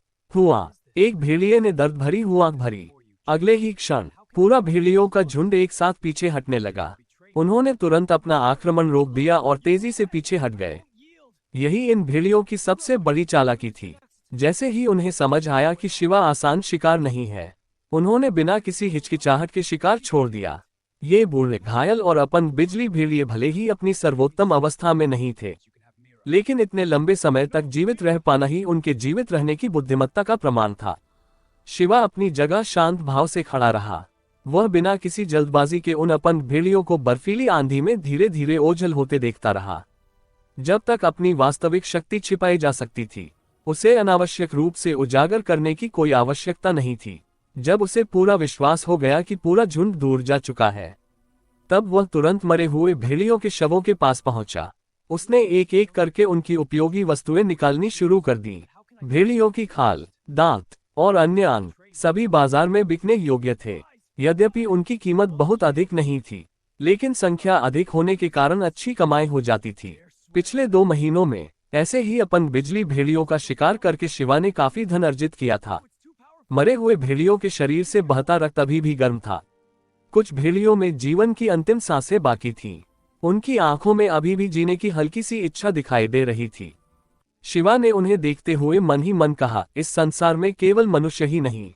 एक भेड़िए ने दर्द भरी हुआ भरी। अगले ही क्षण पूरा भेड़ियों का झुंड एक साथ पीछे हटने लगा। उन्होंने तुरंत अपना आक्रमण रोक दिया और तेजी से पीछे हट गए। यही इन भेड़ियों की सबसे बड़ी चालाकी थी। जैसे ही उन्हें समझ आया कि शिवा आसान शिकार नहीं है, उन्होंने बिना किसी हिचकिचाहट के शिकार छोड़ दिया। ये बूढ़े घायल और अपन बिजली भेड़िए भले ही अपनी सर्वोत्तम अवस्था में नहीं थे, लेकिन इतने लंबे समय तक जीवित रह पाना ही उनके जीवित रहने की बुद्धिमत्ता का प्रमाण था। शिवा अपनी जगह शांत भाव से खड़ा रहा। वह बिना किसी जल्दबाजी के उन अपन भेड़ियों को बर्फीली आंधी में धीरे धीरे ओझल होते देखता रहा। जब तक अपनी वास्तविक शक्ति छिपाई जा सकती थी, उसे अनावश्यक रूप से उजागर करने की कोई आवश्यकता नहीं थी। जब उसे पूरा विश्वास हो गया कि पूरा झुंड दूर जा चुका है, तब वह तुरंत मरे हुए भेड़ियों के शवों के पास पहुंचा। उसने एक एक करके उनकी उपयोगी वस्तुएं निकालनी शुरू कर दी। भेड़ियों की खाल, दांत और अन्य अंग सभी बाजार में बिकने योग्य थे। यद्यपि उनकी कीमत बहुत अधिक नहीं थी, लेकिन संख्या अधिक होने के कारण अच्छी कमाई हो जाती थी। पिछले 2 महीनों में ऐसे ही अपन बिजली भेड़ियों का शिकार करके शिवा ने काफी धन अर्जित किया था। मरे हुए भेड़ियों के शरीर से बहता रक्त अभी भी गर्म था। कुछ भेड़ियों में जीवन की अंतिम सांसें बाकी थीं। उनकी आंखों में अभी भी जीने की हल्की सी इच्छा दिखाई दे रही थी। शिवा ने उन्हें देखते हुए मन ही मन कहा, इस संसार में केवल मनुष्य ही नहीं,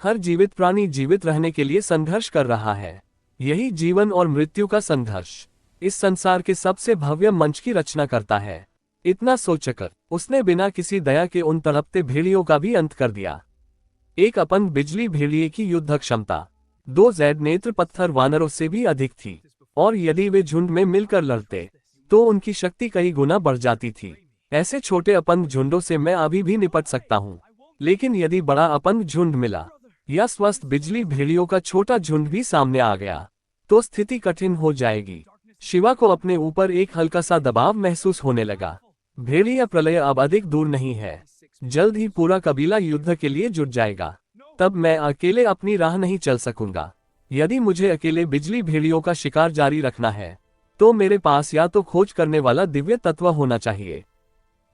हर जीवित प्राणी जीवित रहने के लिए संघर्ष कर रहा है। यही जीवन और मृत्यु का संघर्ष इस संसार के सबसे भव्य मंच की रचना करता है। इतना सोचकर उसने बिना किसी दया के उन तड़पते भेड़ियों का भी अंत कर दिया। एक अपन बिजली भेड़िए की युद्ध क्षमता 2 जैड नेत्र पत्थर वानरों से भी अधिक थी, और यदि वे झुंड में मिलकर लड़ते तो उनकी शक्ति कई गुना बढ़ जाती थी। ऐसे छोटे अपन झुंडों से मैं अभी भी निपट सकता हूँ, लेकिन यदि बड़ा अपन झुंड मिला या स्वस्थ बिजली भेड़ियों का छोटा झुंड भी सामने आ गया तो स्थिति कठिन हो जाएगी। शिवा को अपने ऊपर एक हल्का सा दबाव महसूस होने लगा। भेड़िया प्रलय अब अधिक दूर नहीं है, जल्द ही पूरा कबीला युद्ध के लिए जुट जाएगा। तब मैं अकेले अपनी राह नहीं चल सकूंगा। यदि मुझे अकेले बिजली भेड़ियों का शिकार जारी रखना है तो मेरे पास या तो खोज करने वाला दिव्य तत्व होना चाहिए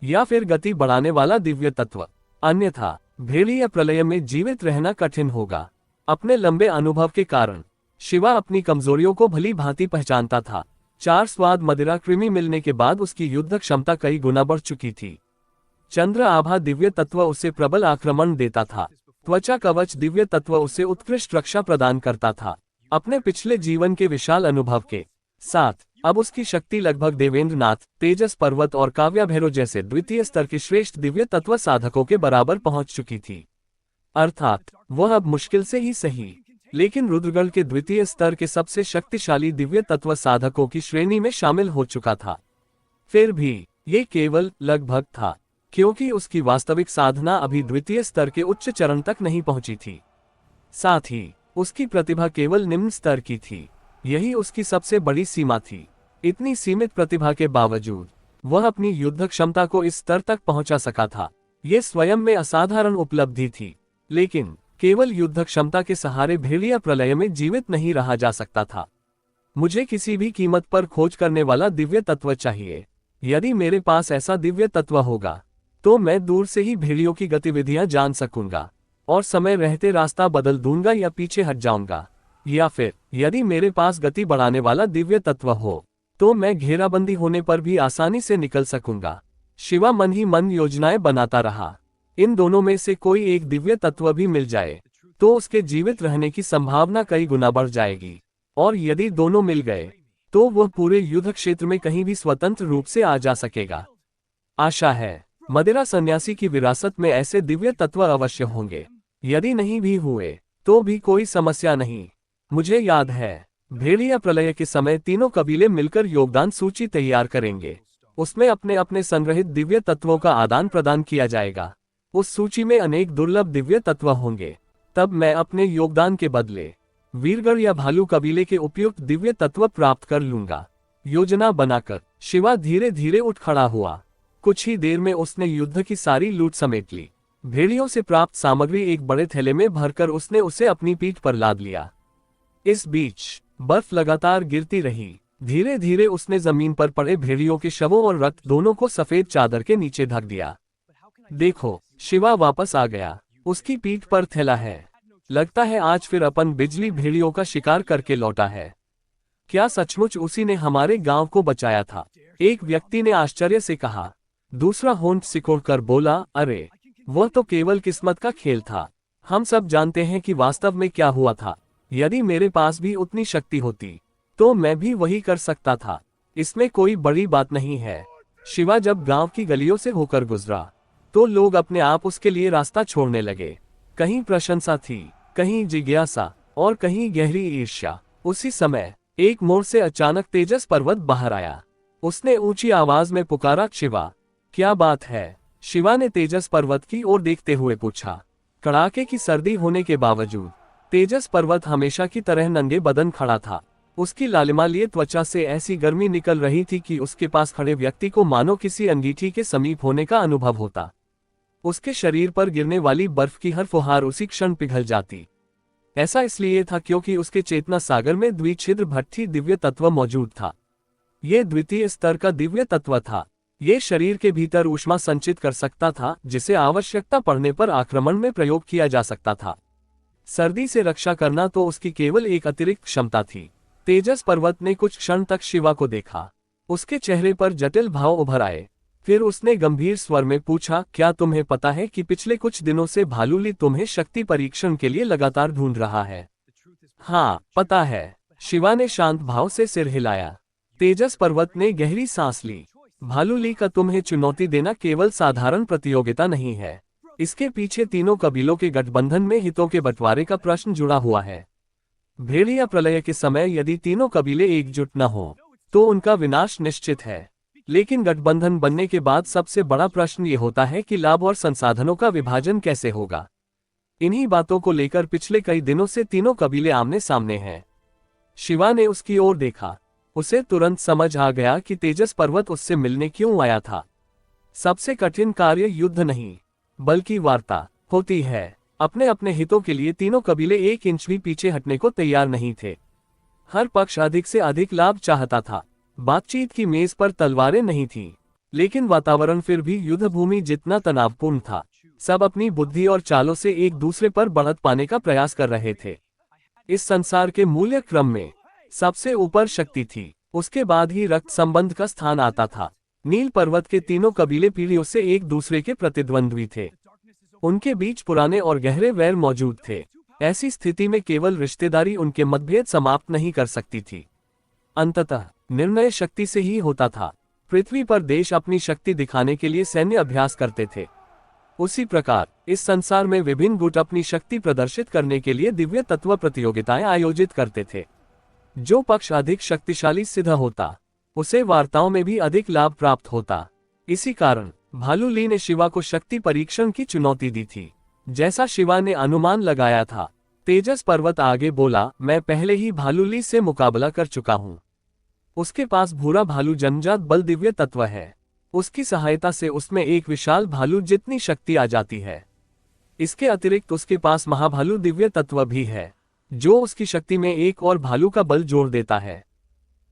या फिर गति बढ़ाने वाला दिव्य तत्व, अन्यथा भेड़िया प्रलय में जीवित रहना कठिन होगा। अपने लंबे अनुभव के कारण शिवा अपनी कमजोरियों को भली भांति पहचानता था। 4 स्वाद मदिरा कृमि मिलने के बाद उसकी युद्ध क्षमता कई गुना बढ़ चुकी थी। चंद्र आभा दिव्य तत्व उसे प्रबल आक्रमण देता था। त्वचा कवच दिव्य तत्व उसे उत्कृष्ट रक्षा प्रदान करता था। अपने पिछले जीवन के विशाल अनुभव के साथ अब उसकी शक्ति लगभग देवेंद्रनाथ, तेजस पर्वत और काव्या भैरव जैसे द्वितीय स्तर के श्रेष्ठ दिव्य तत्व साधकों के बराबर पहुंच चुकी थी। अर्थात वह अब मुश्किल से ही सही, लेकिन रुद्रगढ़ के द्वितीय स्तर के सबसे शक्तिशाली दिव्य तत्व साधकों की श्रेणी में शामिल हो चुका था। फिर भी ये केवल लगभग था, क्योंकि उसकी वास्तविक साधना अभी द्वितीय स्तर के उच्च चरण तक नहीं पहुंची थी। साथ ही उसकी प्रतिभा केवल निम्न स्तर की थी। यही उसकी सबसे बड़ी सीमा थी। इतनी सीमित प्रतिभा के बावजूद वह अपनी युद्ध क्षमता को इस स्तर तक पहुंचा सका था। ये स्वयं में असाधारण उपलब्धि थी, लेकिन केवल युद्ध क्षमता के सहारे भेड़िया प्रलय में जीवित नहीं रहा जा सकता था। मुझे किसी भी कीमत पर खोज करने वाला दिव्य तत्व चाहिए। यदि मेरे पास ऐसा दिव्य तत्व होगा तो मैं दूर से ही भेड़ियों की गतिविधियां जान सकूंगा और समय रहते रास्ता बदल दूंगा या पीछे हट जाऊंगा। या फिर यदि मेरे पास गति बढ़ाने वाला दिव्य तत्व हो तो मैं घेराबंदी होने पर भी आसानी से निकल सकूंगा। शिवा मन ही मन योजनाएं बनाता रहा। इन दोनों में से कोई एक दिव्य तत्व भी मिल जाए तो उसके जीवित रहने की संभावना कई गुना बढ़ जाएगी, और यदि दोनों मिल गए तो वह पूरे युद्ध क्षेत्र में कहीं भी स्वतंत्र रूप से आ जा सकेगा। आशा है मदिरा सन्यासी की विरासत में ऐसे दिव्य तत्व अवश्य होंगे। यदि नहीं भी हुए तो भी कोई समस्या नहीं। मुझे याद है भेड़िया प्रलय के समय तीनों कबीले मिलकर योगदान सूची तैयार करेंगे। उसमें अपने अपने संग्रहित दिव्य तत्वों का आदान प्रदान किया जाएगा। उस सूची में अनेक दुर्लभ दिव्य तत्व होंगे। तब मैं अपने योगदान के बदले वीरगढ़ या भालू कबीले के उपयुक्त दिव्य तत्व प्राप्त कर लूंगा। योजना बनाकर शिवा धीरे धीरे उठ खड़ा हुआ। कुछ ही देर में उसने युद्ध की सारी लूट समेट ली। भेड़ियों से प्राप्त सामग्री एक बड़े थैले में भरकर उसने उसे अपनी पीठ पर लाद लिया। इस बीच बर्फ लगातार गिरती रही। धीरे धीरे उसने जमीन पर पड़े भेड़ियों के शवों और रक्त दोनों को सफेद चादर के नीचे ढक दिया। देखो, शिवा वापस आ गया। उसकी पीठ पर थैला है। लगता है आज फिर अपन बिजली भेड़ियों का शिकार करके लौटा है। क्या सचमुच उसी ने हमारे गांव को बचाया था? एक व्यक्ति ने आश्चर्य से कहा। दूसरा होंठ सिकोड़कर बोला, अरे वह तो केवल किस्मत का खेल था। हम सब जानते हैं कि वास्तव में क्या हुआ था। यदि मेरे पास भी उतनी शक्ति होती तो मैं भी वही कर सकता था। इसमें कोई बड़ी बात नहीं है। शिवा जब गांव की गलियों से होकर गुजरा तो लोग अपने आप उसके लिए रास्ता छोड़ने लगे। कहीं प्रशंसा थी, कहीं जिज्ञासा और कहीं गहरी ईर्ष्या। उसी समय एक मोड़ से अचानक तेजस पर्वत बाहर आया। उसने ऊंची आवाज में पुकारा, शिवा क्या बात है? शिवा ने तेजस पर्वत की ओर देखते हुए पूछा। कड़ाके की सर्दी होने के बावजूद तेजस पर्वत हमेशा की तरह नंगे बदन खड़ा था। उसकी लालिमालीय त्वचा से ऐसी गर्मी निकल रही थी कि उसके पास खड़े व्यक्ति को मानो किसी अंगीठी के समीप होने का अनुभव होता। उसके शरीर पर गिरने वाली बर्फ की हर फुहार उसी क्षण पिघल जाती। ऐसा इसलिए था क्योंकि उसके चेतना सागर में द्विछिद्र भट्ठी दिव्य तत्व मौजूद था। ये द्वितीय स्तर का दिव्य तत्व था। ये शरीर के भीतर ऊष्मा संचित कर सकता था, जिसे आवश्यकता पड़ने पर आक्रमण में प्रयोग किया जा सकता था। सर्दी से रक्षा करना तो उसकी केवल एक अतिरिक्त क्षमता थी। तेजस पर्वत ने कुछ क्षण तक शिवा को देखा। उसके चेहरे पर जटिल भाव उभर आए। फिर उसने गंभीर स्वर में पूछा, क्या तुम्हें पता है कि पिछले कुछ दिनों से भालूली तुम्हें शक्ति परीक्षण के लिए लगातार ढूंढ रहा है? हाँ, पता है। शिवा ने शांत भाव से सिर हिलाया। तेजस पर्वत ने गहरी सांस ली। भालूली का तुम्हें चुनौती देना केवल साधारण प्रतियोगिता नहीं है। इसके पीछे तीनों कबीलों के गठबंधन में हितों के बंटवारे का प्रश्न जुड़ा हुआ है। भेड़िया प्रलय के समय यदि तीनों कबीले एकजुट न हो तो उनका विनाश निश्चित है। लेकिन गठबंधन बनने के बाद सबसे बड़ा प्रश्न ये होता है कि लाभ और संसाधनों का विभाजन कैसे होगा। इन्हीं बातों को लेकर पिछले कई दिनों से तीनों कबीले आमने सामने हैं। शिवा ने उसकी ओर देखा। उसे तुरंत समझ आ गया कि तेजस पर्वत उससे मिलने क्यों आया था। सबसे कठिन कार्य युद्ध नहीं, बल्कि वार्ता होती है। अपने अपने हितों के लिए तीनों कबीले एक इंच भी पीछे हटने को तैयार नहीं थे। हर पक्ष अधिक से अधिक लाभ चाहता था। बातचीत की मेज पर तलवारें नहीं थीं, लेकिन वातावरण फिर भी युद्ध भूमि जितना तनावपूर्ण था। सब अपनी बुद्धि और चालों से एक दूसरे पर बढ़त पाने का प्रयास कर रहे थे। इस संसार के मूल्य क्रम में सबसे ऊपर शक्ति थी, उसके बाद ही रक्त संबंध का स्थान आता था। नील पर्वत के तीनों कबीले पीढ़ियों से एक दूसरे के प्रतिद्वंद्वी थे। उनके बीच पुराने और गहरे वैर मौजूद थे। ऐसी स्थिति में केवल रिश्तेदारी उनके मतभेद समाप्त नहीं कर सकती थी। अंततः निर्णय शक्ति से ही होता था। पृथ्वी पर देश अपनी शक्ति दिखाने के लिए सैन्य अभ्यास करते थे। उसी प्रकार इस संसार में विभिन्न गुट अपनी शक्ति प्रदर्शित करने के लिए दिव्य तत्व प्रतियोगिताएं आयोजित करते थे। जो पक्ष अधिक शक्तिशाली सिद्ध होता, उसे वार्ताओं में भी अधिक लाभ प्राप्त होता। इसी कारण भालूली ने शिवा को शक्ति परीक्षण की चुनौती दी थी। जैसा शिवा ने अनुमान लगाया था, तेजस पर्वत आगे बोला, मैं पहले ही भालूली से मुकाबला कर चुका हूं। उसके पास भूरा भालू जन्मजात बल दिव्य तत्व है। उसकी सहायता से उसमें एक विशाल भालू जितनी शक्ति आ जाती है। इसके अतिरिक्त उसके पास महाभालू दिव्य तत्व भी है, जो उसकी शक्ति में एक और भालू का बल जोड़ देता है।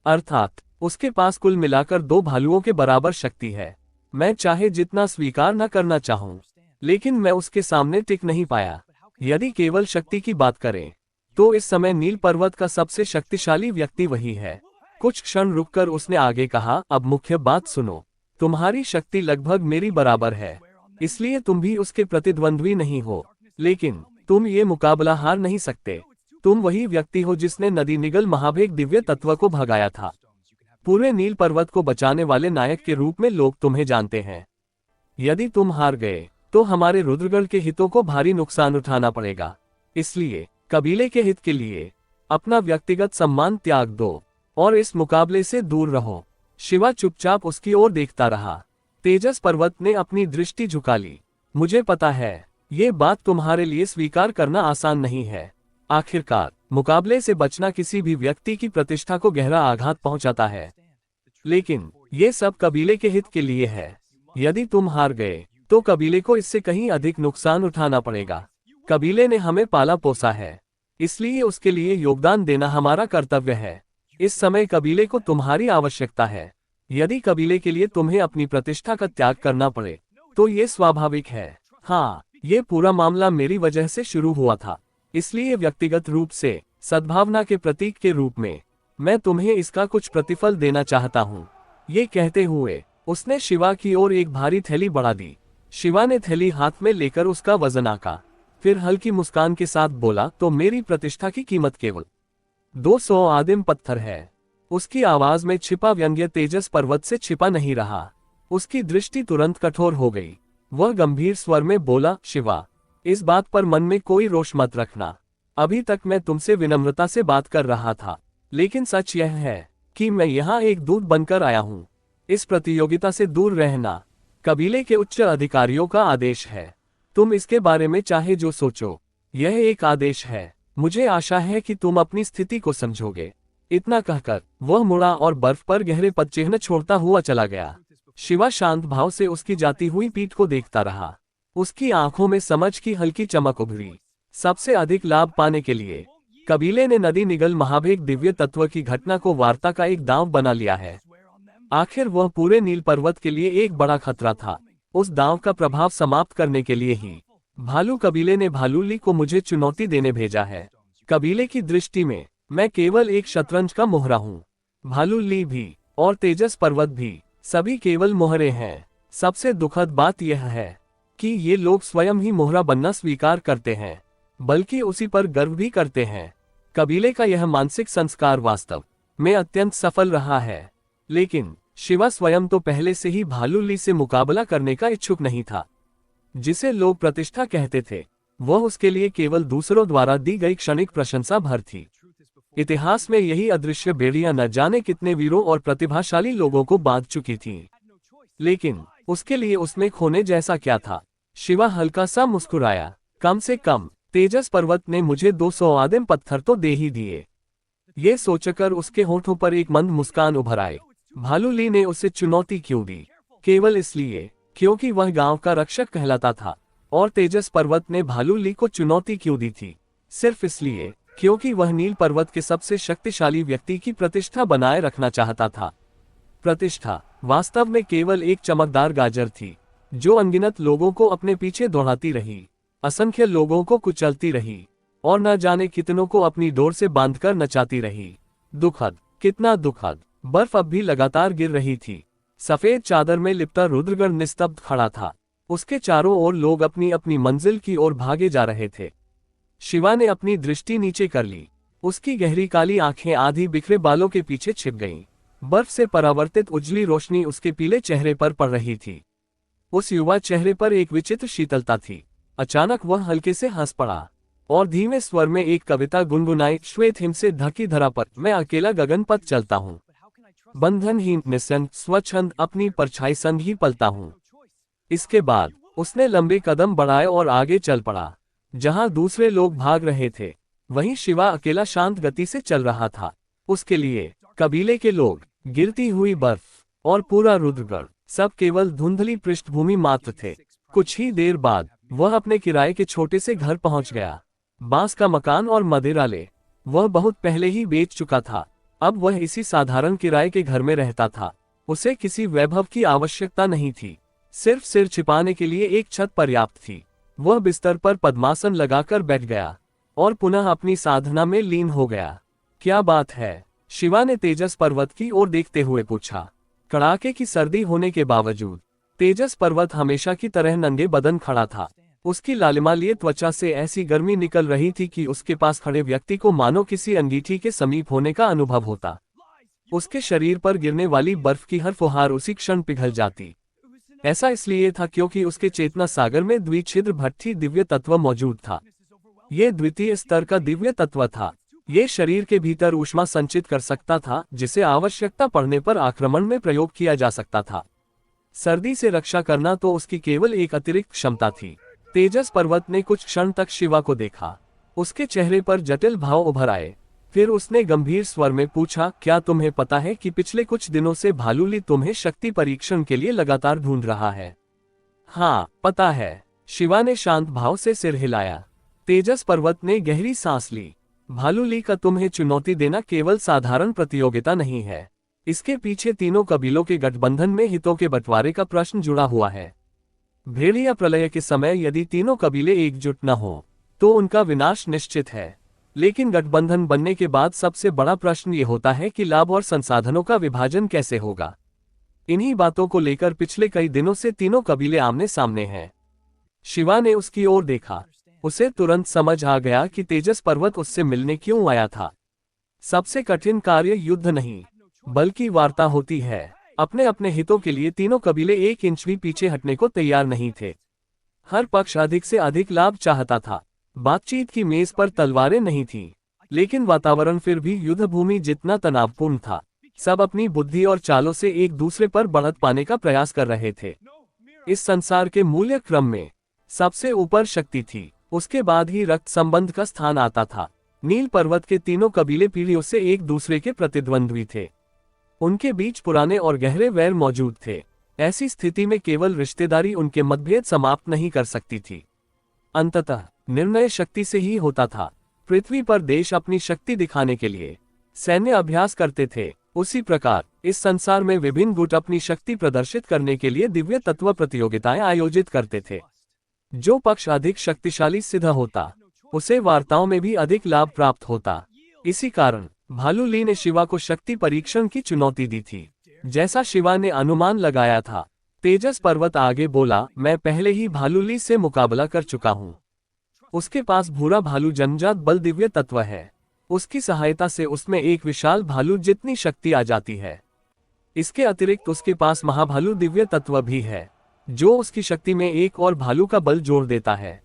अर्थात उसके पास कुल मिलाकर 2 भालुओं के बराबर शक्ति है। मैं चाहे जितना स्वीकार न करना चाहूं, लेकिन मैं उसके सामने टिक नहीं पाया। यदि केवल शक्ति की बात करें तो इस समय नील पर्वत का सबसे शक्तिशाली व्यक्ति वही है। कुछ क्षण रुककर उसने आगे कहा, अब मुख्य बात सुनो। तुम्हारी शक्ति लगभग मेरी बराबर है, इसलिए तुम भी उसके प्रतिद्वंद्वी नहीं हो। लेकिन तुम ये मुकाबला हार नहीं सकते। तुम वही व्यक्ति हो जिसने नदी निगल महाभेग दिव्य तत्व को भगाया था। पूरे नील पर्वत को बचाने वाले नायक के रूप में लोग तुम्हें जानते हैं। यदि तुम हार गए तो हमारे रुद्रगढ़ के हितों को भारी नुकसान उठाना पड़ेगा। इसलिए कबीले के हित के लिए अपना व्यक्तिगत सम्मान त्याग दो और इस मुकाबले से दूर रहो। शिवा चुपचाप उसकी ओर देखता रहा। तेजस पर्वत ने अपनी दृष्टि झुका ली। मुझे पता है, ये बात तुम्हारे लिए स्वीकार करना आसान नहीं है। आखिरकार मुकाबले से बचना किसी भी व्यक्ति की प्रतिष्ठा को गहरा आघात पहुंचाता है। लेकिन ये सब कबीले के हित के लिए है। यदि तुम हार गए तो कबीले को इससे कहीं अधिक नुकसान उठाना पड़ेगा। कबीले ने हमें पाला पोसा है, इसलिए उसके लिए योगदान देना हमारा कर्तव्य है। इस समय कबीले को तुम्हारी आवश्यकता है। यदि कबीले के लिए तुम्हें अपनी प्रतिष्ठा का त्याग करना पड़े तो ये स्वाभाविक है। हाँ, ये पूरा मामला मेरी वजह से शुरू हुआ था, इसलिए व्यक्तिगत रूप से सद्भावना के प्रतीक के रूप में मैं तुम्हें इसका कुछ प्रतिफल देना चाहता हूँ। ये कहते हुए उसने शिवा की ओर एक भारी थैली बढ़ा दी। शिवा ने थैली हाथ में लेकर उसका वजन आंका, फिर हल्की मुस्कान के साथ बोला, तो मेरी प्रतिष्ठा की कीमत केवल 200 आदिम पत्थर है। उसकी आवाज में छिपा व्यंग्य तेजस पर्वत से छिपा नहीं रहा। उसकी दृष्टि तुरंत कठोर हो गई। वह गंभीर स्वर में बोला, शिवा, इस बात पर मन में कोई रोष मत रखना। अभी तक मैं तुमसे विनम्रता से बात कर रहा था, लेकिन सच यह है कि मैं यहाँ एक दूत बनकर आया हूँ। इस प्रतियोगिता से दूर रहना कबीले के उच्च अधिकारियों का आदेश है। तुम इसके बारे में चाहे जो सोचो, यह एक आदेश है। मुझे आशा है कि तुम अपनी स्थिति को समझोगे। इतना कहकर वह मुड़ा और बर्फ पर गहरे पदचिह्न छोड़ता हुआ चला गया। शिवा शांत भाव से उसकी जाती हुई पीठ को देखता रहा। उसकी आंखों में समझ की हल्की चमक उभरी। सबसे अधिक लाभ पाने के लिए कबीले ने नदी निगल महाभेग दिव्य तत्व की घटना को वार्ता का एक दांव बना लिया है। आखिर वह पूरे नील पर्वत के लिए एक बड़ा खतरा था। उस दांव का प्रभाव समाप्त करने के लिए ही भालू कबीले ने भालूली को मुझे चुनौती देने भेजा है। कबीले की दृष्टि में मैं केवल एक शतरंज का मोहरा हूँ। भालूली भी और तेजस पर्वत भी सभी केवल मोहरे हैं। सबसे दुखद बात यह है कि ये लोग स्वयं ही मोहरा बनना स्वीकार करते हैं, बल्कि उसी पर गर्व भी करते हैं। कबीले का यह मानसिक संस्कार वास्तव में अत्यंत सफल रहा है, लेकिन शिवा स्वयं तो पहले से ही भालूली से मुकाबला करने का इच्छुक नहीं था। जिसे लोग प्रतिष्ठा कहते थे, वह उसके लिए केवल दूसरों द्वारा दी गई क्षणिक प्रशंसा भर थी। इतिहास में यही अदृश्य बेड़ियां न जाने कितने वीरों और प्रतिभाशाली लोगों को बांध चुकी थीं। लेकिन उसके लिए उसमें खोने जैसा क्या था? शिवा हल्का सा मुस्कुराया। कम से कम तेजस पर्वत ने मुझे 200 आदिम पत्थर तो दे ही दिए। ये सोचकर उसके होठों पर एक मंद मुस्कान उभर आई। भालूली ने उसे चुनौती क्यों दी? केवल इसलिए क्योंकि वह गांव का रक्षक कहलाता था। और तेजस पर्वत ने भालूली को चुनौती क्यों दी थी? सिर्फ इसलिए क्योंकि वह नील पर्वत के सबसे शक्तिशाली व्यक्ति की प्रतिष्ठा बनाए रखना चाहता था। प्रतिष्ठा वास्तव में केवल एक चमकदार गाजर थी, जो अनगिनत लोगों को अपने पीछे दौड़ाती रही, असंख्य लोगों को कुचलती रही और न जाने कितनों को अपनी डोर से बांधकर नचाती रही। दुखद, कितना दुखद। बर्फ अब भी लगातार गिर रही थी। सफेद चादर में लिपटा रुद्रगढ़ निस्तब्ध खड़ा था। उसके चारों ओर लोग अपनी अपनी मंजिल की ओर भागे जा रहे थे। शिवा ने अपनी दृष्टि नीचे कर ली। उसकी गहरी काली आंखें आधी बिखरे बालों के पीछे छिप गईं। बर्फ से परावर्तित उजली रोशनी उसके पीले चेहरे पर पड़ रही थी। उस युवा चेहरे पर एक विचित्र शीतलता थी। अचानक वह हल्के से हंस पड़ा और धीमे स्वर में एक कविता गुनगुनाई। श्वेत हिम से ढकी धरा पर मैं अकेला गगन पथ चलता हूँ, बंधनहीन निस्संग स्वच्छंद अपनी परछाई संग ही पलता हूँ। इसके बाद उसने लंबे कदम बढ़ाए और आगे चल पड़ा। जहां दूसरे लोग भाग रहे थे, वहीं शिवा अकेला शांत गति से चल रहा था। उसके लिए कबीले के लोग, गिरती हुई बर्फ और पूरा रुद्रगढ़ सब केवल धुंधली पृष्ठभूमि मात्र थे। कुछ ही देर बाद वह अपने किराए के छोटे से घर पहुंच गया। बांस का मकान और मदिरालय वह बहुत पहले ही बेच चुका था। अब वह इसी साधारण किराए के घर में रहता था। उसे किसी वैभव की आवश्यकता नहीं थी, सिर्फ सिर छिपाने के लिए एक छत पर्याप्त थी। वह बिस्तर पर पद्मासन लगाकर बैठ गया और पुनः अपनी साधना में लीन हो गया। क्या बात है? शिवा ने तेजस पर्वत की ओर देखते हुए पूछा। कड़ाके की सर्दी होने के बावजूद तेजस पर्वत हमेशा की तरह नंगे बदन खड़ा था। उसकी लालिमालिए त्वचा से ऐसी गर्मी निकल रही थी कि उसके पास खड़े व्यक्ति को मानो किसी अंगीठी के समीप होने का अनुभव होता। उसके शरीर पर गिरने वाली बर्फ की हर फुहार उसी क्षण पिघल जाती। ऐसा इसलिए था क्योंकि उसके चेतना सागर में द्विछिद्र भट्ठी दिव्य तत्व मौजूद था। ये द्वितीय स्तर का दिव्य तत्व था। ये शरीर के भीतर ऊष्मा संचित कर सकता था, जिसे आवश्यकता पड़ने पर आक्रमण में प्रयोग किया जा सकता था। सर्दी से रक्षा करना तो उसकी केवल एक अतिरिक्त क्षमता थी। तेजस पर्वत ने कुछ क्षण तक शिवा को देखा। उसके चेहरे पर जटिल भाव उभर आए। फिर उसने गंभीर स्वर में पूछा, क्या तुम्हें पता है कि पिछले कुछ दिनों से भालूली तुम्हें शक्ति परीक्षण के लिए लगातार ढूंढ रहा है? हाँ, पता है। शिवा ने शांत भाव से सिर हिलाया। तेजस पर्वत ने गहरी सांस ली। भालूली का तुम्हें चुनौती देना केवल साधारण प्रतियोगिता नहीं है। इसके पीछे तीनों कबीलों के गठबंधन में हितों के बंटवारे का प्रश्न जुड़ा हुआ है। भेड़िया प्रलय के समय यदि तीनों कबीले एकजुट न हो तो उनका विनाश निश्चित है। लेकिन गठबंधन बनने के बाद सबसे बड़ा प्रश्न ये होता है कि लाभ और संसाधनों का विभाजन कैसे होगा। इन्हीं बातों को लेकर पिछले कई दिनों से तीनों कबीले आमने सामने हैं। शिवा ने उसकी ओर देखा। उसे तुरंत समझ आ गया कि तेजस पर्वत उससे मिलने क्यों आया था। सबसे कठिन कार्य युद्ध नहीं, बल्कि वार्ता होती है। अपने अपने हितों के लिए तीनों कबीले एक इंच भी पीछे हटने को तैयार नहीं थे। हर पक्ष अधिक से अधिक लाभ चाहता था। बातचीत की मेज पर तलवारें नहीं थीं, लेकिन वातावरण फिर भी युद्ध भूमि जितना तनावपूर्ण था। सब अपनी बुद्धि और चालों से एक दूसरे पर बढ़त पाने का प्रयास कर रहे थे। इस संसार के मूल्य क्रम में सबसे ऊपर शक्ति थी, उसके बाद ही रक्त संबंध का स्थान आता था। नील पर्वत के तीनों कबीले पीढ़ियों से एक दूसरे के प्रतिद्वंद्वी थे। उनके बीच पुराने और गहरे वैर मौजूद थे। ऐसी स्थिति में केवल रिश्तेदारी उनके मतभेद समाप्त नहीं कर सकती थी। अंततः निर्णय शक्ति से ही होता था। पृथ्वी पर देश अपनी शक्ति दिखाने के लिए सैन्य अभ्यास करते थे, उसी प्रकार इस संसार में विभिन्न गुट अपनी शक्ति प्रदर्शित करने के लिए दिव्य तत्व प्रतियोगिताएं आयोजित करते थे। जो पक्ष अधिक शक्तिशाली सिद्ध होता, उसे वार्ताओं में भी अधिक लाभ प्राप्त होता। इसी कारण भालू ली ने शिवा को शक्ति परीक्षण की चुनौती दी थी। जैसा शिवा ने अनुमान लगाया था, तेजस पर्वत आगे बोला, मैं पहले ही भालू ली से मुकाबला कर चुका हूँ। उसके पास भूरा भालू जन्मजात बल दिव्य तत्व है। उसकी सहायता से उसमें एक विशाल भालू जितनी शक्ति आ जाती है। इसके अतिरिक्त उसके पास महाभालू दिव्य तत्व भी है, जो उसकी शक्ति में एक और भालू का बल जोड़ देता है।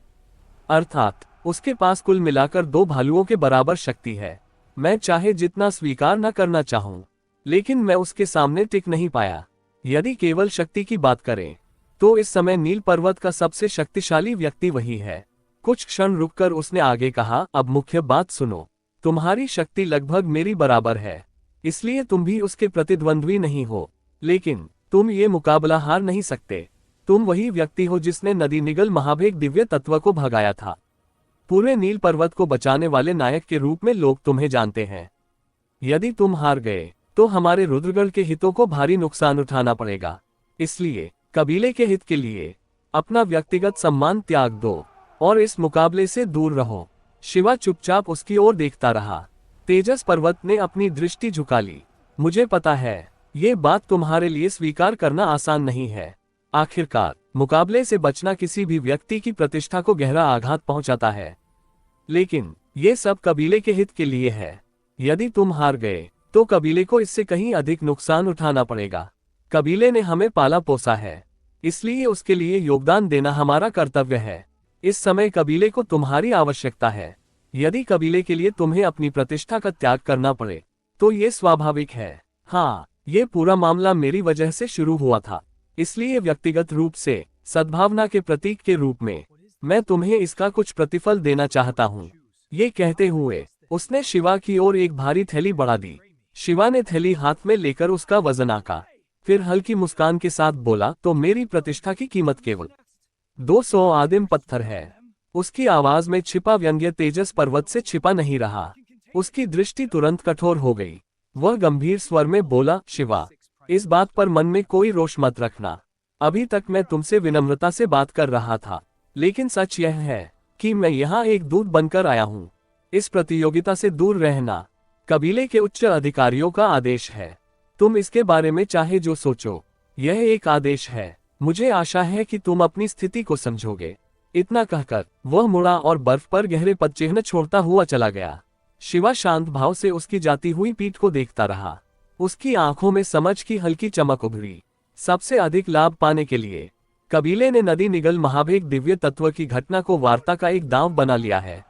अर्थात उसके पास कुल मिलाकर 2 भालुओं के बराबर शक्ति है। मैं चाहे जितना स्वीकार न करना चाहूं, लेकिन मैं उसके सामने टिक नहीं पाया। यदि केवल शक्ति की बात करें, तो इस समय नील पर्वत का सबसे शक्तिशाली व्यक्ति वही है। कुछ क्षण रुककर उसने आगे कहा, अब मुख्य बात सुनो। तुम्हारी शक्ति लगभग मेरी बराबर है, इसलिए तुम भी उसके प्रतिद्वंद्वी नहीं हो, लेकिन तुम ये मुकाबला हार नहीं सकते। तुम वही व्यक्ति हो जिसने नदी निगल महाभेग दिव्य तत्व को भगाया था। पूरे नील पर्वत को बचाने वाले नायक के रूप में लोग तुम्हें जानते हैं। यदि तुम हार गए, तो हमारे रुद्रगढ़ के हितों को भारी नुकसान उठाना पड़ेगा। इसलिए कबीले के हित के लिए अपना व्यक्तिगत सम्मान त्याग दो और इस मुकाबले से दूर रहो। शिवा चुपचाप उसकी ओर देखता रहा। तेजस पर्वत ने अपनी दृष्टि झुका ली। मुझे पता है, ये बात तुम्हारे लिए स्वीकार करना आसान नहीं है। आखिरकार मुकाबले से बचना किसी भी व्यक्ति की प्रतिष्ठा को गहरा आघात पहुंचाता है, लेकिन ये सब कबीले के हित के लिए है। यदि तुम हार गए, तो कबीले को इससे कहीं अधिक नुकसान उठाना पड़ेगा। कबीले ने हमें पाला पोसा है, इसलिए उसके लिए योगदान देना हमारा कर्तव्य है। इस समय कबीले को तुम्हारी आवश्यकता है। यदि कबीले के लिए तुम्हें अपनी प्रतिष्ठा का त्याग करना पड़े, तो ये स्वाभाविक है। हाँ, ये पूरा मामला मेरी वजह से शुरू हुआ था, इसलिए व्यक्तिगत रूप से सद्भावना के प्रतीक के रूप में मैं तुम्हें इसका कुछ प्रतिफल देना चाहता हूँ। ये कहते हुए उसने शिवा की ओर एक भारी थैली बढ़ा दी। शिवा ने थैली हाथ में लेकर उसका वजन आंका, फिर हल्की मुस्कान के साथ बोला, तो मेरी प्रतिष्ठा की कीमत केवल 200 आदिम पत्थर है। उसकी आवाज में छिपा व्यंग्य तेजस पर्वत से छिपा नहीं रहा। उसकी दृष्टि तुरंत कठोर हो गई। वह गंभीर स्वर में बोला, शिवा, इस बात पर मन में कोई रोष मत रखना। अभी तक मैं तुमसे विनम्रता से बात कर रहा था, लेकिन सच यह है कि मैं यहाँ एक दूत बनकर आया हूँ। इस प्रतियोगिता से दूर रहना कबीले के उच्च अधिकारियों का आदेश है। तुम इसके बारे में चाहे जो सोचो, यह एक आदेश है। मुझे आशा है कि तुम अपनी स्थिति को समझोगे। इतना कहकर वह मुड़ा और बर्फ पर गहरे पदचिह्न छोड़ता हुआ चला गया। शिवा शांत भाव से उसकी जाती हुई पीठ को देखता रहा। उसकी आंखों में समझ की हल्की चमक उभरी। सबसे अधिक लाभ पाने के लिए कबीले ने नदी निगल महाभेग दिव्य तत्व की घटना को वार्ता का एक दांव बना लिया है।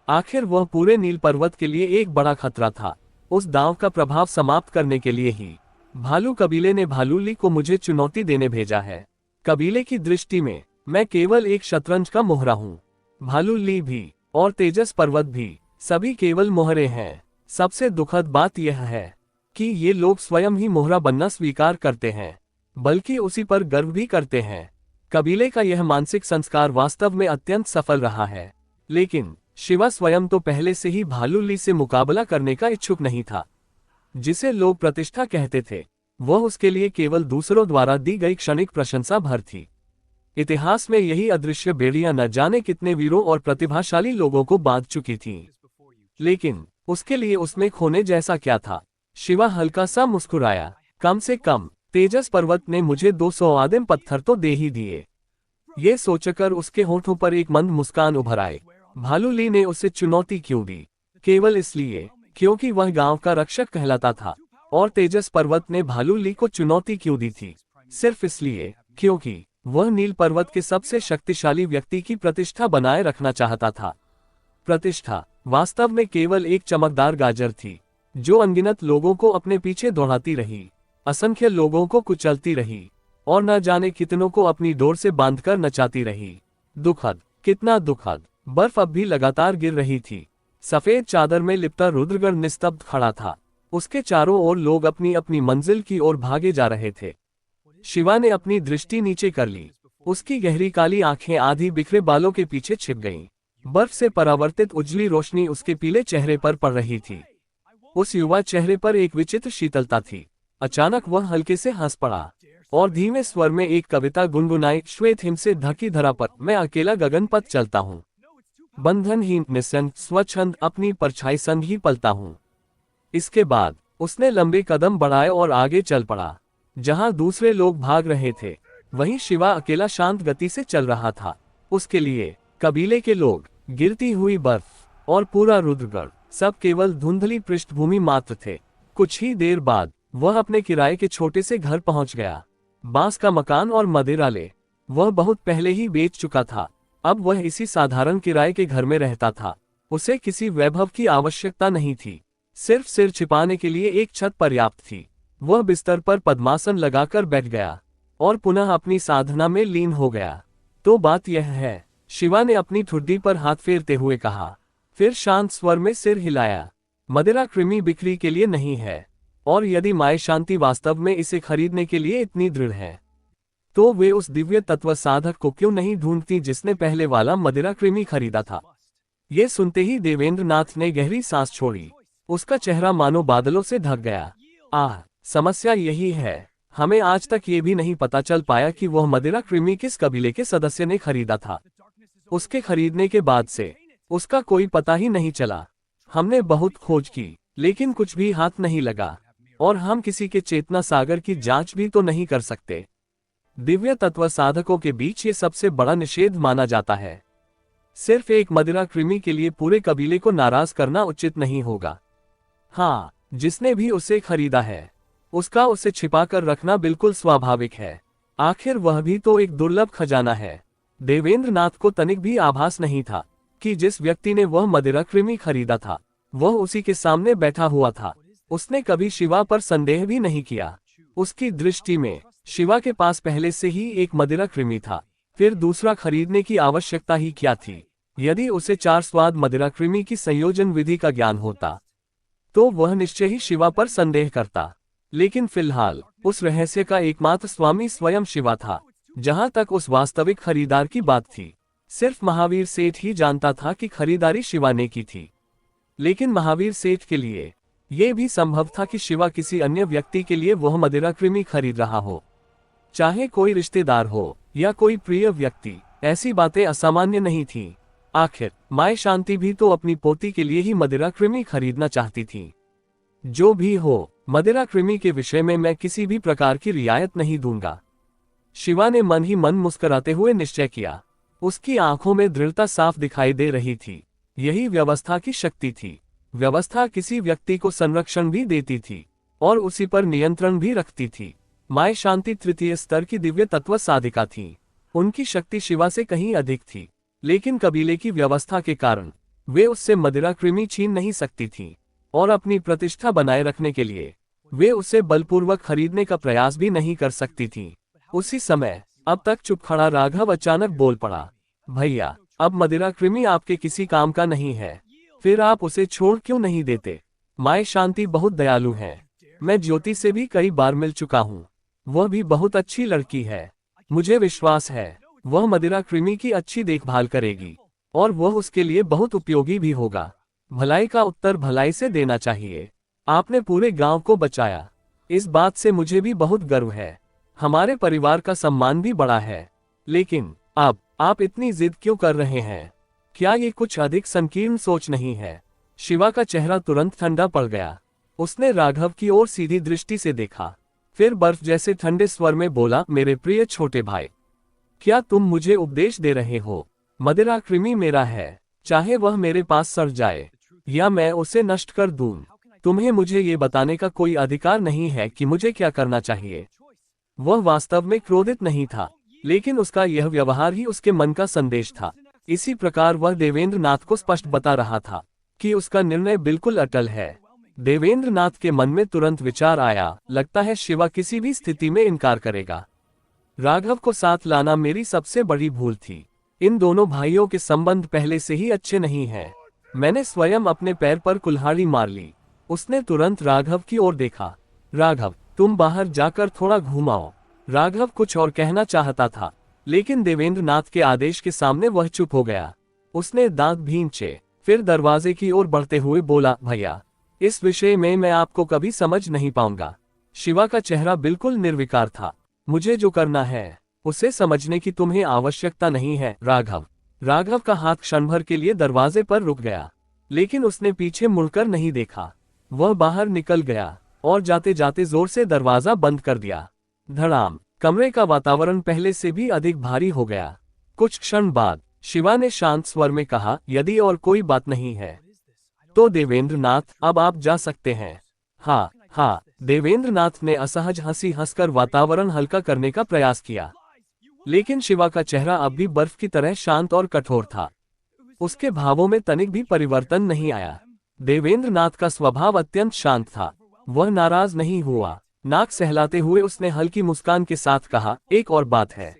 आखिर वह पूरे नील पर्वत के लिए एक बड़ा खतरा था। उस दांव का प्रभाव समाप्त करने के लिए ही भालू कबीले ने भालू ली को मुझे चुनौती देने भेजा है। कबीले की दृष्टि में मैं केवल एक शतरंज का मोहरा हूँ। भालू ली भी और तेजस पर्वत भी सभी केवल मोहरे हैं। सबसे दुखद बात यह है कि ये लोग स्वयं ही मोहरा बनना स्वीकार करते हैं, बल्कि उसी पर गर्व भी करते हैं। कबीले का यह मानसिक संस्कार वास्तव में अत्यंत सफल रहा है, लेकिन शिवा स्वयं तो पहले से ही भालू ली से मुकाबला करने का इच्छुक नहीं था। जिसे लोग प्रतिष्ठा कहते थे, वह उसके लिए केवल दूसरों द्वारा दी गई क्षणिक प्रशंसा भर थी। इतिहास में यही अदृश्य बेड़ियां न जाने कितने वीरों और प्रतिभाशाली लोगों को बांध चुकी थीं। लेकिन उसके लिए उसमें खोने जैसा क्या था? शिवा हल्का सा मुस्कुराया। कम से कम तेजस पर्वत ने मुझे 200 आदिम पत्थर तो दे ही दिए। ये सोचकर उसके होठों पर एक मंद मुस्कान उभर आए। भालू ली ने उसे चुनौती क्यों दी? केवल इसलिए क्योंकि वह गांव का रक्षक कहलाता था। और तेजस पर्वत ने भालू ली को चुनौती क्यों दी थी? सिर्फ इसलिए क्योंकि वह नील पर्वत के सबसे शक्तिशाली व्यक्ति की प्रतिष्ठा बनाए रखना चाहता था। प्रतिष्ठा वास्तव में केवल एक चमकदार गाजर थी, जो अनगिनत लोगों को अपने पीछे दौड़ाती रही, असंख्य लोगों को कुचलती रही और न जाने कितनों को अपनी डोर से बांधकर नचाती रही। दुखद, कितना दुखद। बर्फ अब भी लगातार गिर रही थी। सफेद चादर में लिपटा रुद्रगढ़ निस्तब्ध खड़ा था। उसके चारों ओर लोग अपनी अपनी मंजिल की ओर भागे जा रहे थे। शिवा ने अपनी दृष्टि नीचे कर ली। उसकी गहरी काली आंखें आधी बिखरे बालों के पीछे छिप गईं। बर्फ से परावर्तित उजली रोशनी उसके पीले चेहरे पर पड़ रही थी। उस युवा चेहरे पर एक विचित्र शीतलता थी। अचानक वह हल्के से हंस पड़ा और धीमे स्वर में एक कविता गुनगुनाई। श्वेत हिम से ढकी धरा पर मैं अकेला गगन पथ चलता हूँ, बंधनहीन निस्संग स्वच्छंद अपनी परछाई संग ही पलता हूँ। इसके बाद उसने लंबे कदम बढ़ाए और आगे चल पड़ा। जहाँ दूसरे लोग भाग रहे थे, वहीं शिवा अकेला शांत गति से चल रहा था। उसके लिए कबीले के लोग, गिरती हुई बर्फ और पूरा रुद्रगढ़ सब केवल धुंधली पृष्ठभूमि मात्र थे। कुछ ही देर बाद वह अपने किराए के छोटे से घर पहुंच गया। बांस का मकान और मदिरालय वह बहुत पहले ही बेच चुका था। अब वह इसी साधारण किराए के घर में रहता था। उसे किसी वैभव की आवश्यकता नहीं थी, सिर्फ सिर छिपाने के लिए एक छत पर्याप्त थी। वह बिस्तर पर पद्मासन लगाकर बैठ गया और पुनः अपनी साधना में लीन हो गया। तो बात यह है, शिवा ने अपनी ठुड्डी पर हाथ फेरते हुए कहा, फिर शांत स्वर में सिर हिलाया। मदिरा कृमि बिक्री के लिए नहीं है, और यदि माय शांति वास्तव में इसे खरीदने के लिए इतनी दृढ़ है, तो वे उस दिव्य तत्व साधक को क्यों नहीं ढूंढती जिसने पहले वाला मदिरा कृमि खरीदा था। ये सुनते ही देवेंद्र नाथ ने गहरी सांस छोड़ी। उसका चेहरा मानो बादलों से ढक गया। समस्या यही है, हमें आज तक ये भी नहीं पता चल पाया कि वह मदिरा कृमि किस कबीले के सदस्य ने खरीदा था। उसके खरीदने के बाद से उसका कोई पता ही नहीं चला। हमने बहुत खोज की, लेकिन कुछ भी हाथ नहीं लगा, और हम किसी के चेतना सागर की जांच भी तो नहीं कर सकते। दिव्य तत्व साधकों के बीच ये सबसे बड़ा निषेध माना जाता है। सिर्फ एक मदिरा कृमि के लिए पूरे कबीले को नाराज करना उचित नहीं होगा। हाँ, जिसने भी उसे खरीदा है, उसका उसे छिपाकर रखना बिल्कुल स्वाभाविक है। आखिर वह भी तो एक दुर्लभ खजाना है। देवेंद्र नाथ को तनिक भी आभास नहीं था कि जिस व्यक्ति ने वह मदिरा कृमि खरीदा था, वह उसी के सामने बैठा हुआ था। उसने कभी शिवा पर संदेह भी नहीं किया। उसकी दृष्टि में शिवा के पास पहले से ही एक मदिरा कृमि था, फिर दूसरा खरीदने की आवश्यकता ही क्या थी। यदि उसे 4 स्वाद मदिरा कृमि की संयोजन विधि का ज्ञान होता, तो वह निश्चय ही शिवा पर संदेह करता। लेकिन फिलहाल उस रहस्य का एकमात्र स्वामी स्वयं शिवा था। जहां तक उस वास्तविक खरीदार की बात थी, सिर्फ महावीर सेठ ही जानता था कि खरीदारी शिवा ने की थी। लेकिन महावीर सेठ के लिए यह भी संभव था कि शिवा किसी अन्य व्यक्ति के लिए वह मदिरा कृमि खरीद रहा हो, चाहे कोई रिश्तेदार हो या कोई प्रिय व्यक्ति। ऐसी बातें असामान्य नहीं थीं। आखिर माय शांति भी तो अपनी पोती के लिए ही मदिरा कृमि खरीदना चाहती थी। जो भी हो, मदिरा कृमि के विषय में मैं किसी भी प्रकार की रियायत नहीं दूंगा। शिवा ने मन ही मन मुस्कुराते हुए निश्चय किया। उसकी आंखों में दृढ़ता साफ दिखाई दे रही थी। यही व्यवस्था की शक्ति थी। व्यवस्था किसी व्यक्ति को संरक्षण भी देती थी और उसी पर नियंत्रण भी रखती थी। माय शांति तृतीय स्तर की दिव्य तत्व साधिका थी। उनकी शक्ति शिवा से कहीं अधिक थी, लेकिन कबीले की व्यवस्था के कारण वे उससे मदिरा कृमि छीन नहीं सकती थी, और अपनी प्रतिष्ठा बनाए रखने के लिए वे उसे बलपूर्वक खरीदने का प्रयास भी नहीं कर सकती थीं। उसी समय अब तक चुप खड़ा राघव अचानक बोल पड़ा, भैया, अब मदिरा कृमि आपके किसी काम का नहीं है, फिर आप उसे छोड़ क्यों नहीं देते? माय शांति बहुत दयालु है। मैं ज्योति से भी कई बार मिल चुका हूँ, वह भी बहुत अच्छी लड़की है। मुझे विश्वास है वह मदिरा कृमि की अच्छी देखभाल करेगी, और वह उसके लिए बहुत उपयोगी भी होगा। भलाई का उत्तर भलाई से देना चाहिए। आपने पूरे गांव को बचाया, इस बात से मुझे भी बहुत गर्व है। हमारे परिवार का सम्मान भी बढ़ा है। लेकिन अब आप इतनी जिद क्यों कर रहे हैं? क्या ये कुछ अधिक संकीर्ण सोच नहीं है? शिवा का चेहरा तुरंत ठंडा पड़ गया। उसने राघव की ओर सीधी दृष्टि से देखा, फिर बर्फ जैसे ठंडे स्वर में बोला, मेरे प्रिय छोटे भाई, क्या तुम मुझे उपदेश दे रहे हो? मदिरा कृमि मेरा है, चाहे वह मेरे पास सड़ जाए या मैं उसे नष्ट कर दूं। तुम्हें मुझे ये बताने का कोई अधिकार नहीं है कि मुझे क्या करना चाहिए। वह वास्तव में क्रोधित नहीं था, लेकिन उसका यह व्यवहार ही उसके मन का संदेश था। इसी प्रकार वह देवेंद्र नाथ को स्पष्ट बता रहा था कि उसका निर्णय बिल्कुल अटल है। देवेंद्र नाथ के मन में तुरंत विचार आया, लगता है शिवा किसी भी स्थिति में इनकार करेगा। राघव को साथ लाना मेरी सबसे बड़ी भूल थी। इन दोनों भाइयों के संबंध पहले से ही अच्छे नहीं हैं। मैंने स्वयं अपने पैर पर कुल्हाड़ी मार ली। उसने तुरंत राघव की ओर देखा। राघव, तुम बाहर जाकर थोड़ा घूमाओ, राघव कुछ और कहना चाहता था, लेकिन देवेंद्र नाथ के आदेश के सामने वह चुप हो गया। उसने दांत भींचे, फिर दरवाजे की ओर बढ़ते हुए बोला, भैया, इस विषय में मैं आपको कभी समझ नहीं पाऊंगा। शिवा का चेहरा बिल्कुल निर्विकार था। मुझे जो करना है उसे समझने की तुम्हें आवश्यकता नहीं है, राघव। राघव का हाथ क्षण भर के लिए दरवाजे पर रुक गया, लेकिन उसने पीछे मुड़कर नहीं देखा। वह बाहर निकल गया और जाते जाते जोर से दरवाजा बंद कर दिया। धड़ाम। कमरे का वातावरण पहले से भी अधिक भारी हो गया। कुछ क्षण बाद शिवा ने शांत स्वर में कहा, यदि और कोई बात नहीं है तो देवेंद्र नाथ, अब आप जा सकते हैं। हाँ हाँ, देवेंद्र नाथ ने असहज हंसी हंसकर वातावरण हल्का करने का प्रयास किया, लेकिन शिवा का चेहरा अब भी बर्फ की तरह शांत और कठोर था। उसके भावों में तनिक भी परिवर्तन नहीं आया। देवेंद्र नाथ का स्वभाव अत्यंत शांत था। वह नाराज नहीं हुआ। नाक सहलाते हुए उसने हल्की मुस्कान के साथ कहा, एक और बात है,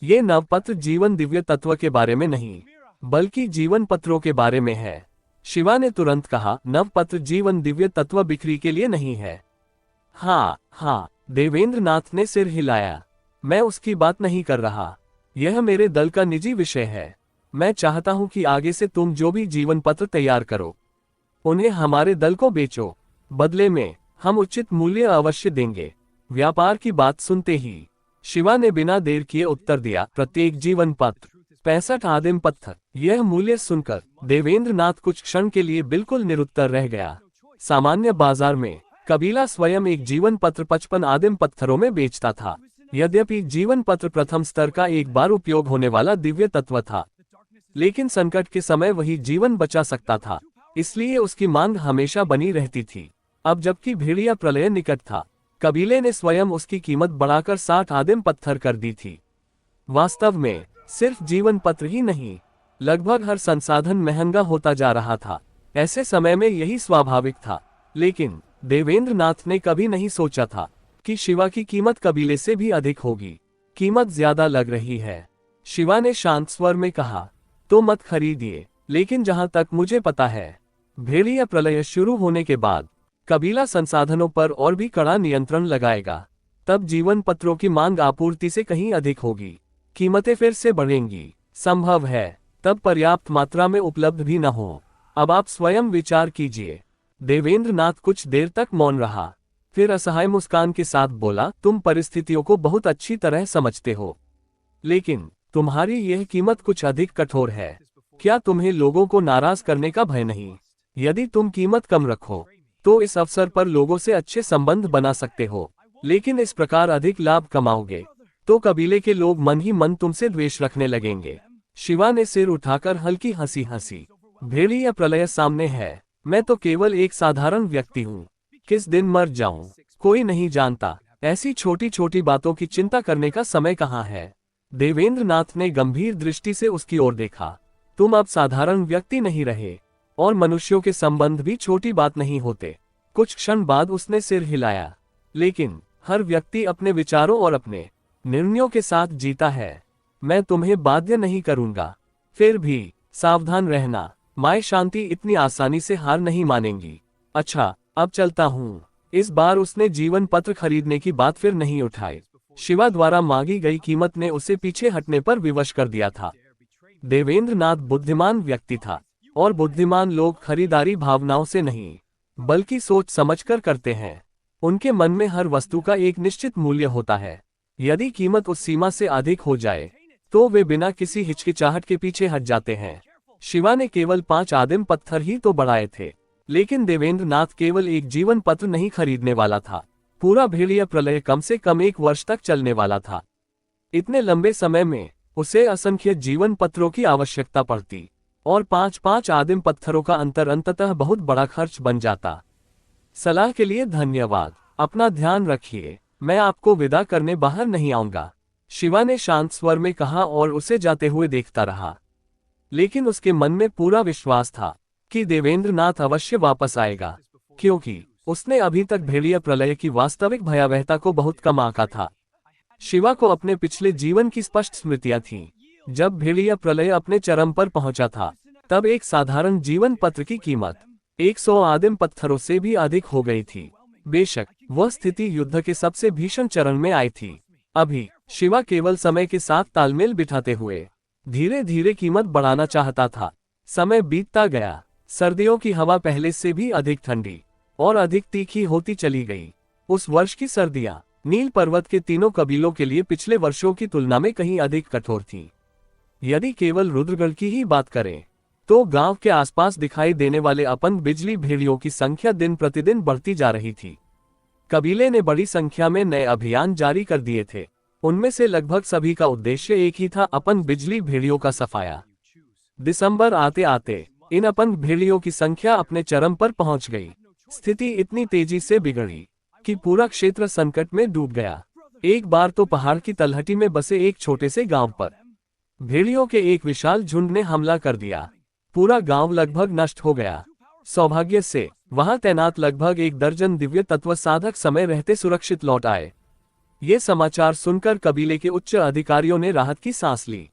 ये नवपत्र जीवन दिव्य तत्व के बारे में नहीं, बल्कि जीवन पत्रों के बारे में है। शिवा ने तुरंत कहा, नवपत्र जीवन दिव्य तत्व बिक्री के लिए नहीं है। हाँ, देवेंद्र नाथ ने सिर हिलाया। मैं उसकी बात नहीं कर रहा। यह मेरे दल का निजी विषय है। मैं चाहता हूं कि आगे से तुम जो भी जीवन पत्र तैयार करो, उन्हें हमारे दल को बेचो। बदले में हम उचित मूल्य अवश्य देंगे। व्यापार की बात सुनते ही शिवा ने बिना देर किए उत्तर दिया, प्रत्येक जीवन पत्र 65 आदिम पत्थर। यह मूल्य सुनकर देवेंद्र नाथ कुछ क्षण के लिए बिल्कुल निरुत्तर रह गया। सामान्य बाजार में कबीला स्वयं एक जीवन पत्र 55 आदिम पत्थरों में बेचता था। यद्यपि जीवन पत्र प्रथम स्तर का एक बार उपयोग होने वाला दिव्य तत्व था, लेकिन संकट के समय वही जीवन बचा सकता था, इसलिए उसकी मांग हमेशा बनी रहती थी। अब जबकि भेड़िया प्रलय निकट था, कबीले ने स्वयं उसकी कीमत बढ़ाकर 60 आदिम पत्थर कर दी थी। वास्तव में सिर्फ जीवन पत्र ही नहीं, लगभग हर संसाधन महंगा होता जा रहा था। ऐसे समय में यही स्वाभाविक था, लेकिन देवेंद्र नाथ ने कभी नहीं सोचा था कि शिवा की कीमत कबीले से भी अधिक होगी। कीमत ज्यादा लग रही है, शिवा ने शांत स्वर में कहा। तो मत खरीदिए, लेकिन जहां तक मुझे पता है, भेड़िया प्रलय शुरू होने के बाद कबीला संसाधनों पर और भी कड़ा नियंत्रण लगाएगा। तब जीवन पत्रों की मांग आपूर्ति से कहीं अधिक होगी, कीमतें फिर से बढ़ेंगी। संभव है तब पर्याप्त मात्रा में उपलब्ध भी न हो। अब आप स्वयं विचार कीजिए। देवेंद्र नाथ कुछ देर तक मौन रहा, फिर असहाय मुस्कान के साथ बोला, तुम परिस्थितियों को बहुत अच्छी तरह समझते हो, लेकिन तुम्हारी यह कीमत कुछ अधिक कठोर है। क्या तुम्हें लोगों को नाराज करने का भय नहीं? यदि तुम कीमत कम रखो तो इस अवसर पर लोगों से अच्छे संबंध बना सकते हो, लेकिन इस प्रकार अधिक लाभ कमाओगे तो कबीले के लोग मन ही मन तुमसे द्वेष रखने लगेंगे। शिवा ने सिर उठाकर हल्की हंसी हंसी। भेड़िया प्रलय सामने है, मैं तो केवल एक साधारण व्यक्ति हूँ। किस दिन मर जाऊं कोई नहीं जानता। ऐसी छोटी छोटी बातों की चिंता करने का समय कहाँ है? देवेंद्र नाथ ने गंभीर दृष्टि से उसकी ओर देखा। तुम अब साधारण व्यक्ति नहीं रहे, और मनुष्यों के संबंध भी छोटी बात नहीं होते। कुछ क्षण बाद उसने सिर हिलाया, लेकिन हर व्यक्ति अपने विचारों और अपने निर्णयों के साथ जीता है। मैं तुम्हें बाध्य नहीं करूंगा, फिर भी सावधान रहना। माय शांति इतनी आसानी से हार नहीं मानेंगी। अच्छा, अब चलता हूँ। इस बार उसने जीवन पत्र खरीदने की बात फिर नहीं उठाई। शिवा द्वारा मांगी गई कीमत ने उसे पीछे हटने पर विवश कर दिया था। देवेंद्र नाथ बुद्धिमान व्यक्ति था, और बुद्धिमान लोग खरीदारी भावनाओं से नहीं, बल्कि सोच समझकर करते हैं। उनके मन में हर वस्तु का एक निश्चित मूल्य होता है। यदि कीमत उस सीमा से अधिक हो जाए तो वे बिना किसी हिचकिचाहट के पीछे हट जाते हैं। शिवा ने केवल 5 आदिम पत्थर ही तो बढ़ाए थे, लेकिन देवेंद्र नाथ केवल एक जीवन पत्र नहीं खरीदने वाला था। पूरा भेड़िया प्रलय कम से कम 1 वर्ष तक चलने वाला था। इतने लंबे समय में उसे असंख्य जीवन पत्रों की आवश्यकता पड़ती, और 5-5 आदिम पत्थरों का अंतर अंततः बहुत बड़ा खर्च बन जाता। सलाह के लिए धन्यवाद। अपना ध्यान रखिए। मैं आपको विदा करने बाहर नहीं आऊंगा, शिवा ने शांत स्वर में कहा और उसे जाते हुए देखता रहा। लेकिन उसके मन में पूरा विश्वास था कि देवेंद्र नाथ अवश्य वापस आएगा, क्योंकि उसने अभी तक भेड़िया प्रलय की वास्तविक भयावहता को बहुत कम आंका था। शिवा को अपने पिछले जीवन की स्पष्ट स्मृतियां थीं। जब भेड़िया प्रलय अपने चरम पर पहुंचा था, तब एक साधारण जीवन पत्र की कीमत 100 आदिम पत्थरों से भी अधिक हो गई थी। बेशक वह स्थिति युद्ध के सबसे भीषण चरण में आई थी। अभी शिवा केवल समय के साथ तालमेल बिठाते हुए धीरे धीरे कीमत बढ़ाना चाहता था। समय बीतता गया। सर्दियों की हवा पहले से भी अधिक ठंडी और अधिक तीखी होती चली गई। उस वर्ष की सर्दियां नील पर्वत के तीनों कबीलों के लिए पिछले वर्षों की तुलना में कहीं अधिक कठोर थीं। यदि केवल रुद्रगढ़ की ही बात करें तो गांव के आसपास दिखाई देने वाले अपंग बिजली भेड़ियों की संख्या दिन प्रतिदिन बढ़ती जा रही थी। कबीले ने बड़ी संख्या में नए अभियान जारी कर दिए थे। उनमें से लगभग सभी का उद्देश्य एक ही था, अपंग बिजली भेड़ियों का सफाया। दिसंबर आते आते इन अपंग भेड़ियों की संख्या अपने चरम पर पहुंच गई। स्थिति इतनी तेजी से बिगड़ी कि पूरा क्षेत्र संकट में डूब गया। एक बार तो पहाड़ की तलहटी में बसे एक छोटे से गांव पर भेड़ियों के एक विशाल झुंड ने हमला कर दिया। पूरा गांव लगभग नष्ट हो गया। सौभाग्य से वहां तैनात लगभग 1 दर्जन दिव्य तत्व साधक समय रहते सुरक्षित लौट आए। ये समाचार सुनकर कबीले के उच्च अधिकारियों ने राहत की सांस ली।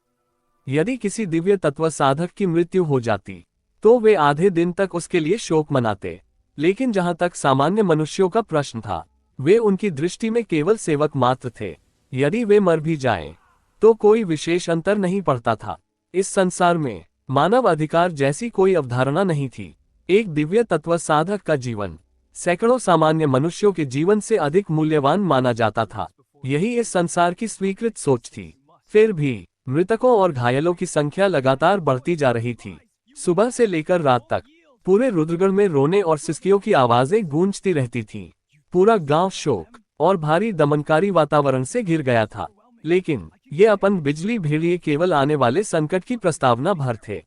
यदि किसी दिव्य तत्व साधक की मृत्यु हो जाती तो वे आधे दिन तक उसके लिए शोक मनाते, लेकिन जहां तक सामान्य मनुष्यों का प्रश्न था, वे उनकी दृष्टि में केवल सेवक मात्र थे। यदि वे मर भी जाएं, तो कोई विशेष अंतर नहीं पड़ता था। इस संसार में मानव अधिकार जैसी कोई अवधारणा नहीं थी। एक दिव्य तत्व साधक का जीवन सैकड़ों सामान्य मनुष्यों के जीवन से अधिक मूल्यवान माना जाता था। यही इस संसार की स्वीकृत सोच थी। फिर भी मृतकों और घायलों की संख्या लगातार बढ़ती जा रही थी। सुबह से लेकर रात तक पूरे रुद्रगढ़ में रोने और सिसकियों की आवाजें गूंजती रहती थीं। पूरा गांव शोक और भारी दमनकारी वातावरण से घिर गया था। लेकिन ये अपंग बिजली भेड़िए केवल आने वाले संकट की प्रस्तावना भर थे।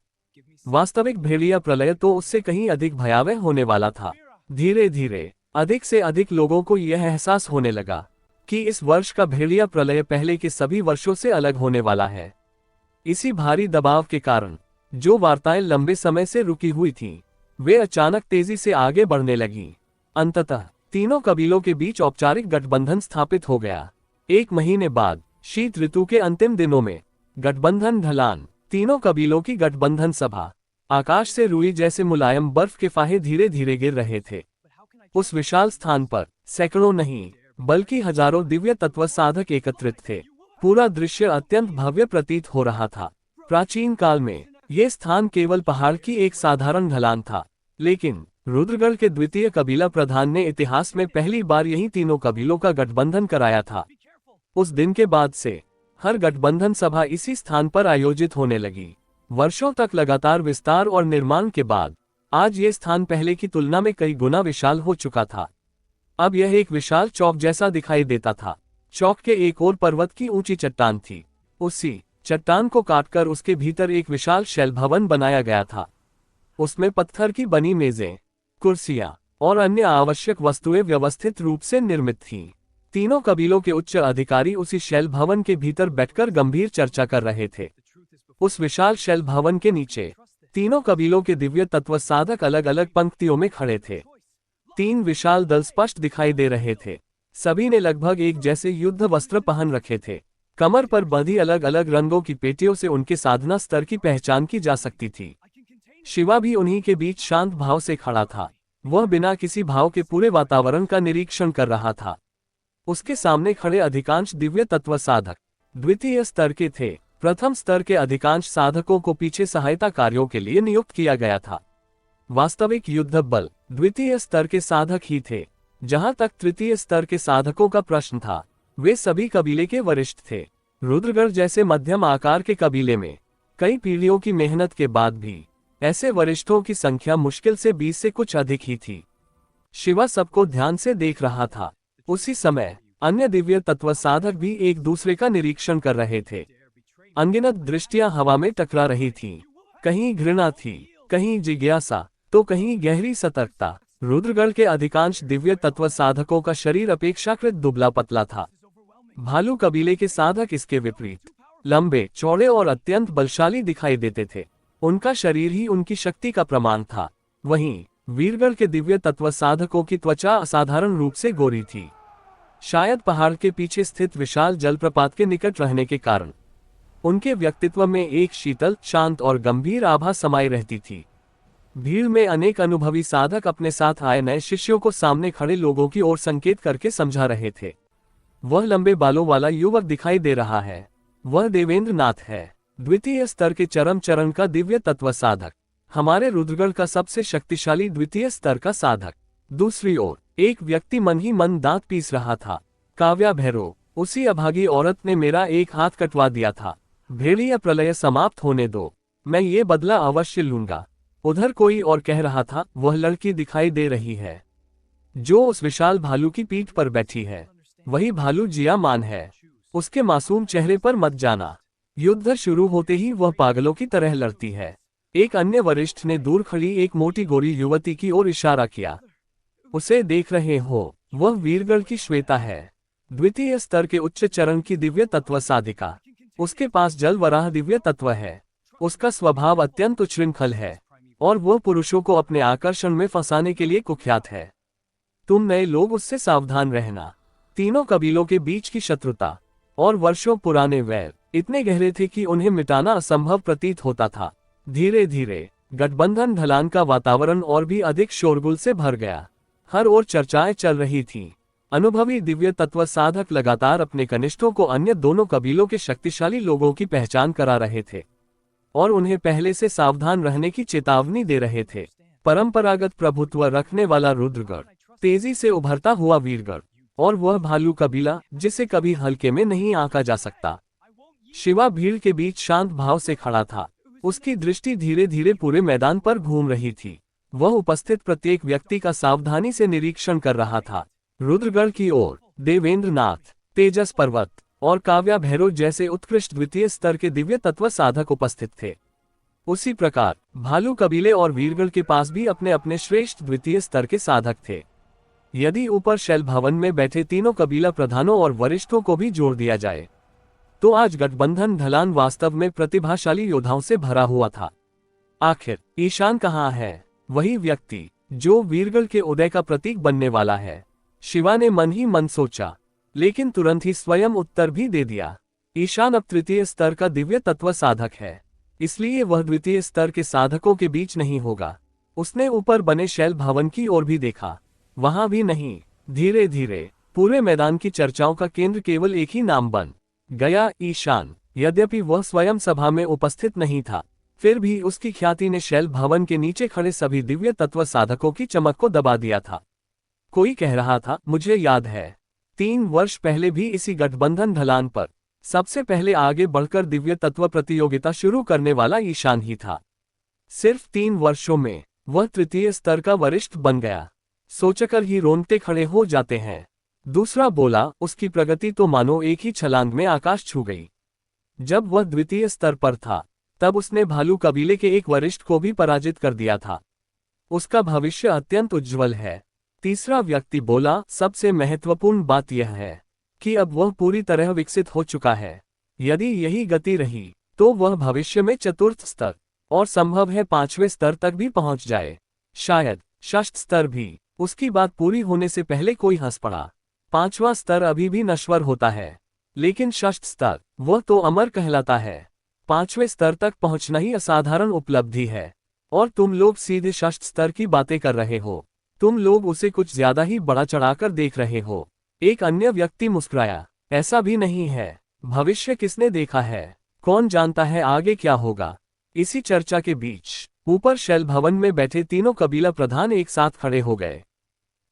वास्तविक भेड़िया प्रलय तो उससे कहीं अधिक भयावह होने वाला था। धीरे धीरे अधिक से अधिक लोगों को यह एहसास होने लगा कि इस वर्ष का भेड़िया प्रलय पहले के सभी वर्षों से अलग होने वाला है। इसी भारी दबाव के कारण जो वार्ताएं लंबे समय से रुकी हुई थीं, वे अचानक तेजी से आगे बढ़ने लगीं। अंततः तीनों कबीलों के बीच औपचारिक गठबंधन स्थापित हो गया। 1 महीने बाद शीत ऋतु के अंतिम दिनों में गठबंधन ढलान, तीनों कबीलों की गठबंधन सभा। आकाश से रुई जैसे मुलायम बर्फ के फाहे धीरे धीरे गिर रहे थे। उस विशाल स्थान पर सैकड़ों नहीं बल्कि हजारों दिव्य तत्व साधक एकत्रित थे। पूरा दृश्य अत्यंत भव्य प्रतीत हो रहा था। प्राचीन काल में ये स्थान केवल पहाड़ की एक साधारण ढलान था, लेकिन रुद्रगढ़ के द्वितीय कबीला प्रधान ने इतिहास में पहली बार यही तीनों कबीलों का गठबंधन कराया था। उस दिन के बाद से हर गठबंधन सभा इसी स्थान पर आयोजित होने लगी। वर्षों तक लगातार विस्तार और निर्माण के बाद आज ये स्थान पहले की तुलना में कई गुना विशाल हो चुका था। अब यह एक विशाल चौक जैसा दिखाई देता था। चौक के एक ओर पर्वत की ऊंची चट्टान थी। उसी चट्टान को काटकर उसके भीतर एक विशाल शैल भवन बनाया गया था। उसमें पत्थर की बनी मेजें, कुर्सियां और अन्य आवश्यक वस्तुएं व्यवस्थित रूप से निर्मित थीं। तीनों कबीलों के उच्च अधिकारी उसी शैल भवन के भीतर बैठकर गंभीर चर्चा कर रहे थे। उस विशाल शैल भवन के नीचे तीनों कबीलों के दिव्य तत्व साधक अलग अलग पंक्तियों में खड़े थे। 3 विशाल दल स्पष्ट दिखाई दे रहे थे। सभी ने लगभग एक जैसे युद्ध वस्त्र पहन रखे थे। कमर पर बंधी अलग अलग रंगों की पेटियों से उनके साधना स्तर की पहचान की जा सकती थी। शिवा भी उन्हीं के बीच शांत भाव से खड़ा था। वह बिना किसी भाव के पूरे वातावरण का निरीक्षण कर रहा था। उसके सामने खड़े अधिकांश दिव्य तत्व साधक द्वितीय स्तर के थे। प्रथम स्तर के अधिकांश साधकों को पीछे सहायता कार्यों के लिए नियुक्त किया गया था। वास्तविक युद्ध बल द्वितीय स्तर के साधक ही थे। जहां तक तृतीय स्तर के साधकों का प्रश्न था, वे सभी कबीले के वरिष्ठ थे। रुद्रगढ़ जैसे मध्यम आकार के कबीले में कई पीढ़ियों की मेहनत के बाद भी ऐसे वरिष्ठों की संख्या मुश्किल से 20 से कुछ अधिक ही थी। शिवा सबको ध्यान से देख रहा था। उसी समय अन्य दिव्य तत्व साधक भी एक दूसरे का निरीक्षण कर रहे थे। अनगिनत दृष्टियां हवा में टकरा रही थीं। कहीं घृणा थी, कहीं जिज्ञासा, तो कहीं गहरी सतर्कता। रुद्रगढ़ के अधिकांश दिव्य तत्व साधकों का शरीर अपेक्षाकृत दुबला पतला था। भालू कबीले के साधक इसके विपरीत लंबे, चौड़े और अत्यंत बलशाली दिखाई देते थे। उनका शरीर ही उनकी शक्ति का प्रमाण था। वहीं वीरगढ़ के दिव्य तत्व साधकों की त्वचा असाधारण रूप से गोरी थी। शायद पहाड़ के पीछे स्थित विशाल जलप्रपात के निकट रहने के कारण उनके व्यक्तित्व में एक शीतल, शांत और गंभीर आभा समाई रहती थी। भीड़ में अनेक अनुभवी साधक अपने साथ आए नए शिष्यों को सामने खड़े लोगों की ओर संकेत करके समझा रहे थे। वह लंबे बालों वाला युवक दिखाई दे रहा है। वह देवेंद्र नाथ है, द्वितीय स्तर के चरम चरण का दिव्य तत्व साधक, हमारे रुद्रगढ़ का सबसे शक्तिशाली द्वितीय स्तर का साधक। दूसरी ओर एक व्यक्ति मन ही मन दांत पीस रहा था। काव्या भैरव, उसी अभागी औरत ने मेरा एक हाथ कटवा दिया था। भेड़िया प्रलय समाप्त होने दो, मैं ये बदला अवश्य लूंगा। उधर कोई और कह रहा था, वह लड़की दिखाई दे रही है जो उस विशाल भालू की पीठ पर बैठी है, वही भालू जिया मान है। उसके मासूम चेहरे पर मत जाना, युद्ध शुरू होते ही वह पागलों की तरह लड़ती है। एक अन्य वरिष्ठ ने दूर खड़ी एक मोटी गोरी युवती की ओर इशारा किया। उसे देख रहे हो, वह वीरगढ़ की श्वेता है, द्वितीय स्तर के उच्च चरण की दिव्य तत्व साधिका। उसके पास जल वराह दिव्य तत्व है। उसका स्वभाव अत्यंत उच्छृंखल है और वह पुरुषों को अपने आकर्षण में फंसाने के लिए कुख्यात है। तुम नए लोग उससे सावधान रहना। तीनों कबीलों के बीच की शत्रुता और वर्षों पुराने वैर इतने गहरे थे कि उन्हें मिटाना असंभव प्रतीत होता था। धीरे धीरे गठबंधन ढलान का वातावरण और भी अधिक शोरगुल से भर गया। हर ओर चर्चाएं चल रही थीं। अनुभवी दिव्य तत्व साधक लगातार अपने कनिष्ठों को अन्य दोनों कबीलों के शक्तिशाली लोगों की पहचान करा रहे थे और उन्हें पहले से सावधान रहने की चेतावनी दे रहे थे। परंपरागत प्रभुत्व रखने वाला रुद्रगढ़, तेजी से उभरता हुआ वीरगढ़ और वह भालू कबीला जिसे कभी हल्के में नहीं आंका जा सकता। शिवा भीड़ के बीच शांत भाव से खड़ा था। उसकी दृष्टि धीरे धीरे पूरे मैदान पर घूम रही थी। वह उपस्थित प्रत्येक व्यक्ति का सावधानी से निरीक्षण कर रहा था। रुद्रगढ़ की ओर देवेंद्र नाथ, तेजस पर्वत और काव्या भैरव जैसे उत्कृष्ट द्वितीय स्तर के दिव्य तत्व साधक उपस्थित थे। उसी प्रकार भालू कबीले और वीरगढ़ के पास भी अपने अपने श्रेष्ठ द्वितीय स्तर के साधक थे। यदि ऊपर शैल भवन में बैठे तीनों कबीला प्रधानों और वरिष्ठों को भी जोड़ दिया जाए तो आज गठबंधन ढलान वास्तव में प्रतिभाशाली योद्धाओं से भरा हुआ था। आखिर ईशान कहाँ है, वही व्यक्ति जो वीरगढ़ के उदय का प्रतीक बनने वाला है। शिवा ने मन ही मन सोचा, लेकिन तुरंत ही स्वयं उत्तर भी दे दिया। ईशान अब तृतीय स्तर का दिव्य तत्व साधक है, इसलिए वह द्वितीय स्तर के साधकों के बीच नहीं होगा। उसने ऊपर बने शैल भवन की ओर भी देखा, वहां भी नहीं। धीरे धीरे पूरे मैदान की चर्चाओं का केंद्र केवल एक ही नाम बन गया, ईशान। यद्यपि वह स्वयं सभा में उपस्थित नहीं था, फिर भी उसकी ख्याति ने शैल भवन के नीचे खड़े सभी दिव्य तत्व साधकों की चमक को दबा दिया था। कोई कह रहा था, मुझे याद है 3 वर्ष पहले भी इसी गठबंधन ढलान पर सबसे पहले आगे बढ़कर दिव्य तत्व प्रतियोगिता शुरू करने वाला ईशान ही था। सिर्फ 3 वर्षों में वह तृतीय स्तर का वरिष्ठ बन गया, सोचकर ही रोंगटे खड़े हो जाते हैं। दूसरा बोला, उसकी प्रगति तो मानो एक ही छलांग में आकाश छू गई। जब वह द्वितीय स्तर पर था तब उसने भालू कबीले के एक वरिष्ठ को भी पराजित कर दिया था। उसका भविष्य अत्यंत उज्जवल है। तीसरा व्यक्ति बोला, सबसे महत्वपूर्ण बात यह है कि अब वह पूरी तरह विकसित हो चुका है। यदि यही गति रही तो वह भविष्य में चतुर्थ स्तर और संभव है 5वें स्तर तक भी पहुंच जाए, शायद षष्ठ स्तर भी। उसकी बात पूरी होने से पहले कोई हंस पड़ा। 5वां स्तर अभी भी नश्वर होता है, लेकिन षष्ठ स्तर वह तो अमर कहलाता है। 5वें स्तर तक पहुंचना ही असाधारण उपलब्धि है और तुम लोग सीधे षष्ठ स्तर की बातें कर रहे हो। तुम लोग उसे कुछ ज्यादा ही बड़ा चढ़ाकर देख रहे हो। एक अन्य व्यक्ति मुस्कुराया, ऐसा भी नहीं है। भविष्य किसने देखा है, कौन जानता है आगे क्या होगा। इसी चर्चा के बीच ऊपर शैल भवन में बैठे तीनों कबीला प्रधान एक साथ खड़े हो गए।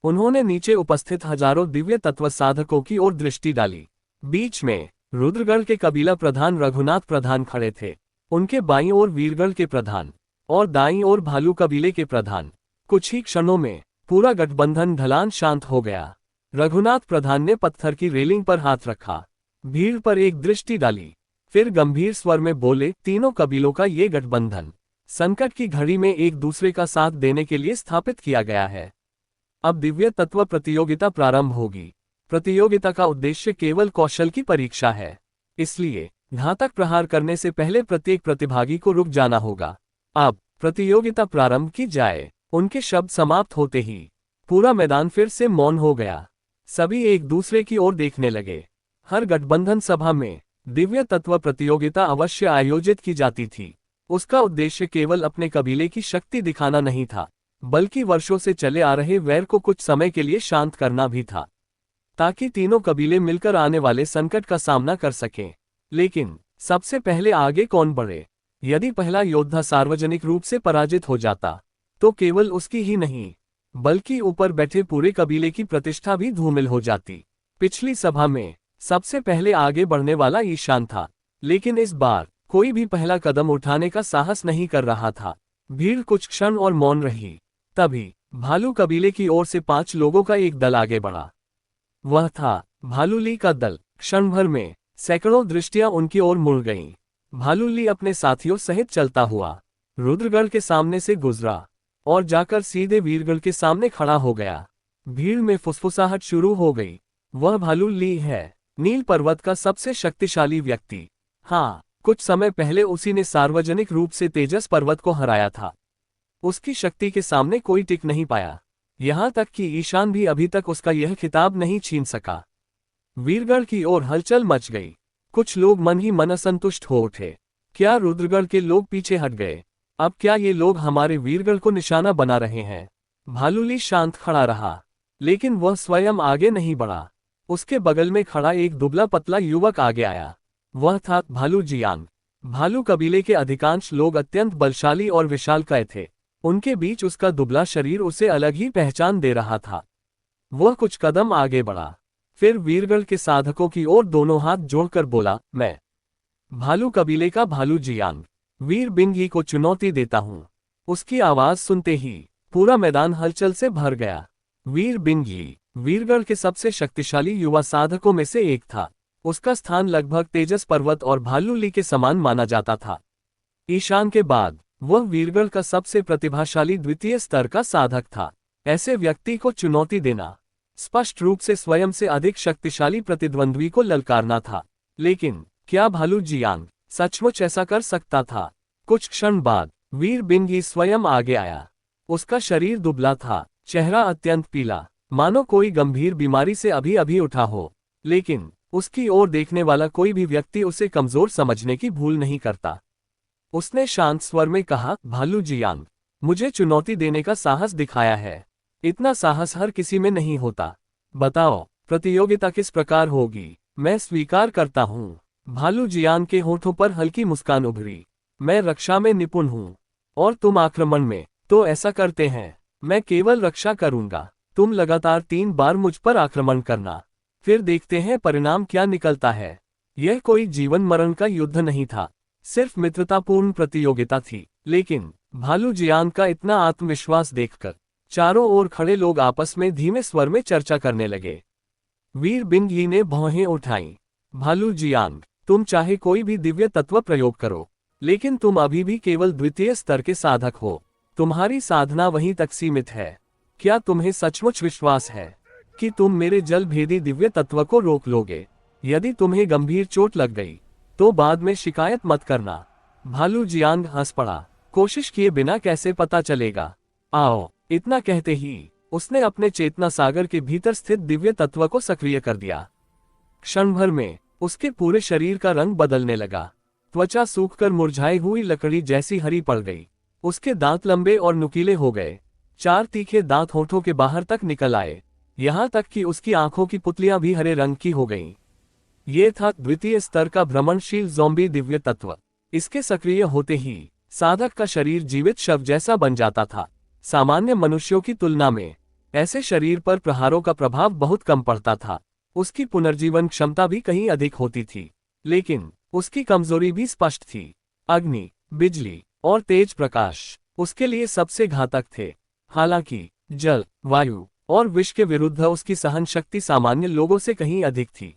उन्होंने नीचे उपस्थित हजारों दिव्य तत्व साधकों की ओर दृष्टि डाली। बीच में रुद्रगढ़ के कबीला प्रधान रघुनाथ प्रधान खड़े थे। उनके बाईं ओर वीरगढ़ के प्रधान और दाईं ओर भालू कबीले के प्रधान। कुछ ही क्षणों में पूरा गठबंधन ढलान शांत हो गया। रघुनाथ प्रधान ने पत्थर की रेलिंग पर हाथ रखा, भीड़ पर एक दृष्टि डाली, फिर गंभीर स्वर में बोले, तीनों कबीलों का ये गठबंधन संकट की घड़ी में एक दूसरे का साथ देने के लिए स्थापित किया गया है। अब दिव्य तत्व प्रतियोगिता प्रारंभ होगी। प्रतियोगिता का उद्देश्य केवल कौशल की परीक्षा है, इसलिए घातक प्रहार करने से पहले प्रत्येक प्रतिभागी को रुक जाना होगा। अब प्रतियोगिता प्रारंभ की जाए। उनके शब्द समाप्त होते ही पूरा मैदान फिर से मौन हो गया। सभी एक दूसरे की ओर देखने लगे। हर गठबंधन सभा में दिव्य तत्व प्रतियोगिता अवश्य आयोजित की जाती थी। उसका उद्देश्य केवल अपने कबीले की शक्ति दिखाना नहीं था, बल्कि वर्षों से चले आ रहे वैर को कुछ समय के लिए शांत करना भी था। ताकि तीनों कबीले मिलकर आने वाले संकट का सामना कर सकें। लेकिन सबसे पहले आगे कौन बढ़े? यदि पहला योद्धा सार्वजनिक रूप से पराजित हो जाता तो केवल उसकी ही नहीं बल्कि ऊपर बैठे पूरे कबीले की प्रतिष्ठा भी धूमिल हो जाती। पिछली सभा में सबसे पहले आगे बढ़ने वाला ईशान था, लेकिन इस बार कोई भी पहला कदम उठाने का साहस नहीं कर रहा था। भीड़ कुछ क्षण और मौन रही। तभी भालू कबीले की ओर से 5 लोगों का एक दल आगे बढ़ा। वह था भालूली का दल। क्षण भर में सैकड़ों दृष्टियां उनकी ओर मुड़ गईं। भालूली अपने साथियों सहित चलता हुआ रुद्रगढ़ के सामने से गुजरा और जाकर सीधे वीरगढ़ के सामने खड़ा हो गया। भीड़ में फुसफुसाहट शुरू हो गई। वह भालूली है, नील पर्वत का सबसे शक्तिशाली व्यक्ति। हाँ, कुछ समय पहले उसी ने सार्वजनिक रूप से तेजस पर्वत को हराया था। उसकी शक्ति के सामने कोई टिक नहीं पाया, यहां तक कि ईशान भी अभी तक उसका यह खिताब नहीं छीन सका। वीरगढ़ की ओर हलचल मच गई। कुछ लोग मन ही मन असंतुष्ट हो उठे। क्या रुद्रगढ़ के लोग पीछे हट गए? अब क्या ये लोग हमारे वीरगढ़ को निशाना बना रहे हैं? भालूली शांत खड़ा रहा, लेकिन वह स्वयं आगे नहीं बढ़ा। उसके बगल में खड़ा एक दुबला पतला युवक आगे आया। वह था भालू जियांग। भालू कबीले के अधिकांश लोग अत्यंत बलशाली और विशालकाय थे। उनके बीच उसका दुबला शरीर उसे अलग ही पहचान दे रहा था। वह कुछ कदम आगे बढ़ा, फिर वीरगढ़ के साधकों की ओर दोनों हाथ जोड़कर बोला, मैं भालू कबीले का भालू जियांग वीर बिंगी को चुनौती देता हूं। उसकी आवाज सुनते ही पूरा मैदान हलचल से भर गया। वीर बिंगी वीरगढ़ के सबसे शक्तिशाली युवा साधकों में से एक था। उसका स्थान लगभग तेजस पर्वत और भालूली के समान माना जाता था। ईशान के बाद वह वीरगढ़ का सबसे प्रतिभाशाली द्वितीय स्तर का साधक था। ऐसे व्यक्ति को चुनौती देना स्पष्ट रूप से स्वयं से अधिक शक्तिशाली प्रतिद्वंद्वी को ललकारना था। लेकिन क्या भालू जियांग सचमुच ऐसा कर सकता था? कुछ क्षण बाद वीर बिंगी स्वयं आगे आया। उसका शरीर दुबला था, चेहरा अत्यंत पीला, मानो कोई गंभीर बीमारी से अभी अभी उठा हो। लेकिन उसकी ओर देखने वाला कोई भी व्यक्ति उसे कमजोर समझने की भूल नहीं करता। उसने शांत स्वर में कहा, भालू जियांग, मुझे चुनौती देने का साहस दिखाया है। इतना साहस हर किसी में नहीं होता। बताओ, प्रतियोगिता किस प्रकार होगी? मैं स्वीकार करता हूँ। भालू जियांग के होठों पर हल्की मुस्कान उभरी। मैं रक्षा में निपुण हूँ और तुम आक्रमण में, तो ऐसा करते हैं। मैं केवल रक्षा करूंगा। तुम लगातार 3 बार मुझ पर आक्रमण करना, फिर देखते हैं परिणाम क्या निकलता है। यह कोई जीवन मरण का युद्ध नहीं था, सिर्फ मित्रतापूर्ण प्रतियोगिता थी। लेकिन भालू जियांग का इतना आत्मविश्वास देखकर चारों ओर खड़े लोग आपस में धीमे स्वर में चर्चा करने लगे। वीर बिंगी ने भौहें उठाईं। भालू जियांग, तुम चाहे कोई भी दिव्य तत्व प्रयोग करो, लेकिन तुम अभी भी केवल द्वितीय स्तर के साधक हो। तुम्हारी साधना वहीं तक सीमित है। क्या तुम्हें सचमुच विश्वास है कि तुम मेरे जल भेदी दिव्य तत्व को रोक लोगे? यदि तुम्हें गंभीर चोट लग गई तो बाद में शिकायत मत करना। भालू जियांग हंस पड़ा। कोशिश किए बिना कैसे पता चलेगा? आओ। इतना कहते ही उसने अपने चेतना सागर के भीतर स्थित दिव्य तत्व को सक्रिय कर दिया। क्षण भर में उसके पूरे शरीर का रंग बदलने लगा। त्वचा सूखकर मुरझाई हुई लकड़ी जैसी हरी पड़ गई। उसके दांत लंबे और नुकीले हो गए। 4 तीखे दांत होठों के बाहर तक निकल आए, यहां तक कि उसकी आंखों की पुतलियां भी हरे रंग की हो गईं। ये था द्वितीय स्तर का भ्रमणशील ज़ॉम्बी दिव्य तत्व। इसके सक्रिय होते ही साधक का शरीर जीवित शव जैसा बन जाता था। सामान्य मनुष्यों की तुलना में ऐसे शरीर पर प्रहारों का प्रभाव बहुत कम पड़ता था। उसकी पुनर्जीवन क्षमता भी कहीं अधिक होती थी, लेकिन उसकी कमजोरी भी स्पष्ट थी। अग्नि, बिजली और तेज प्रकाश उसके लिए सबसे घातक थे। हालांकि जल, वायु और विष के विरुद्ध उसकी सहन शक्ति सामान्य लोगों से कहीं अधिक थी।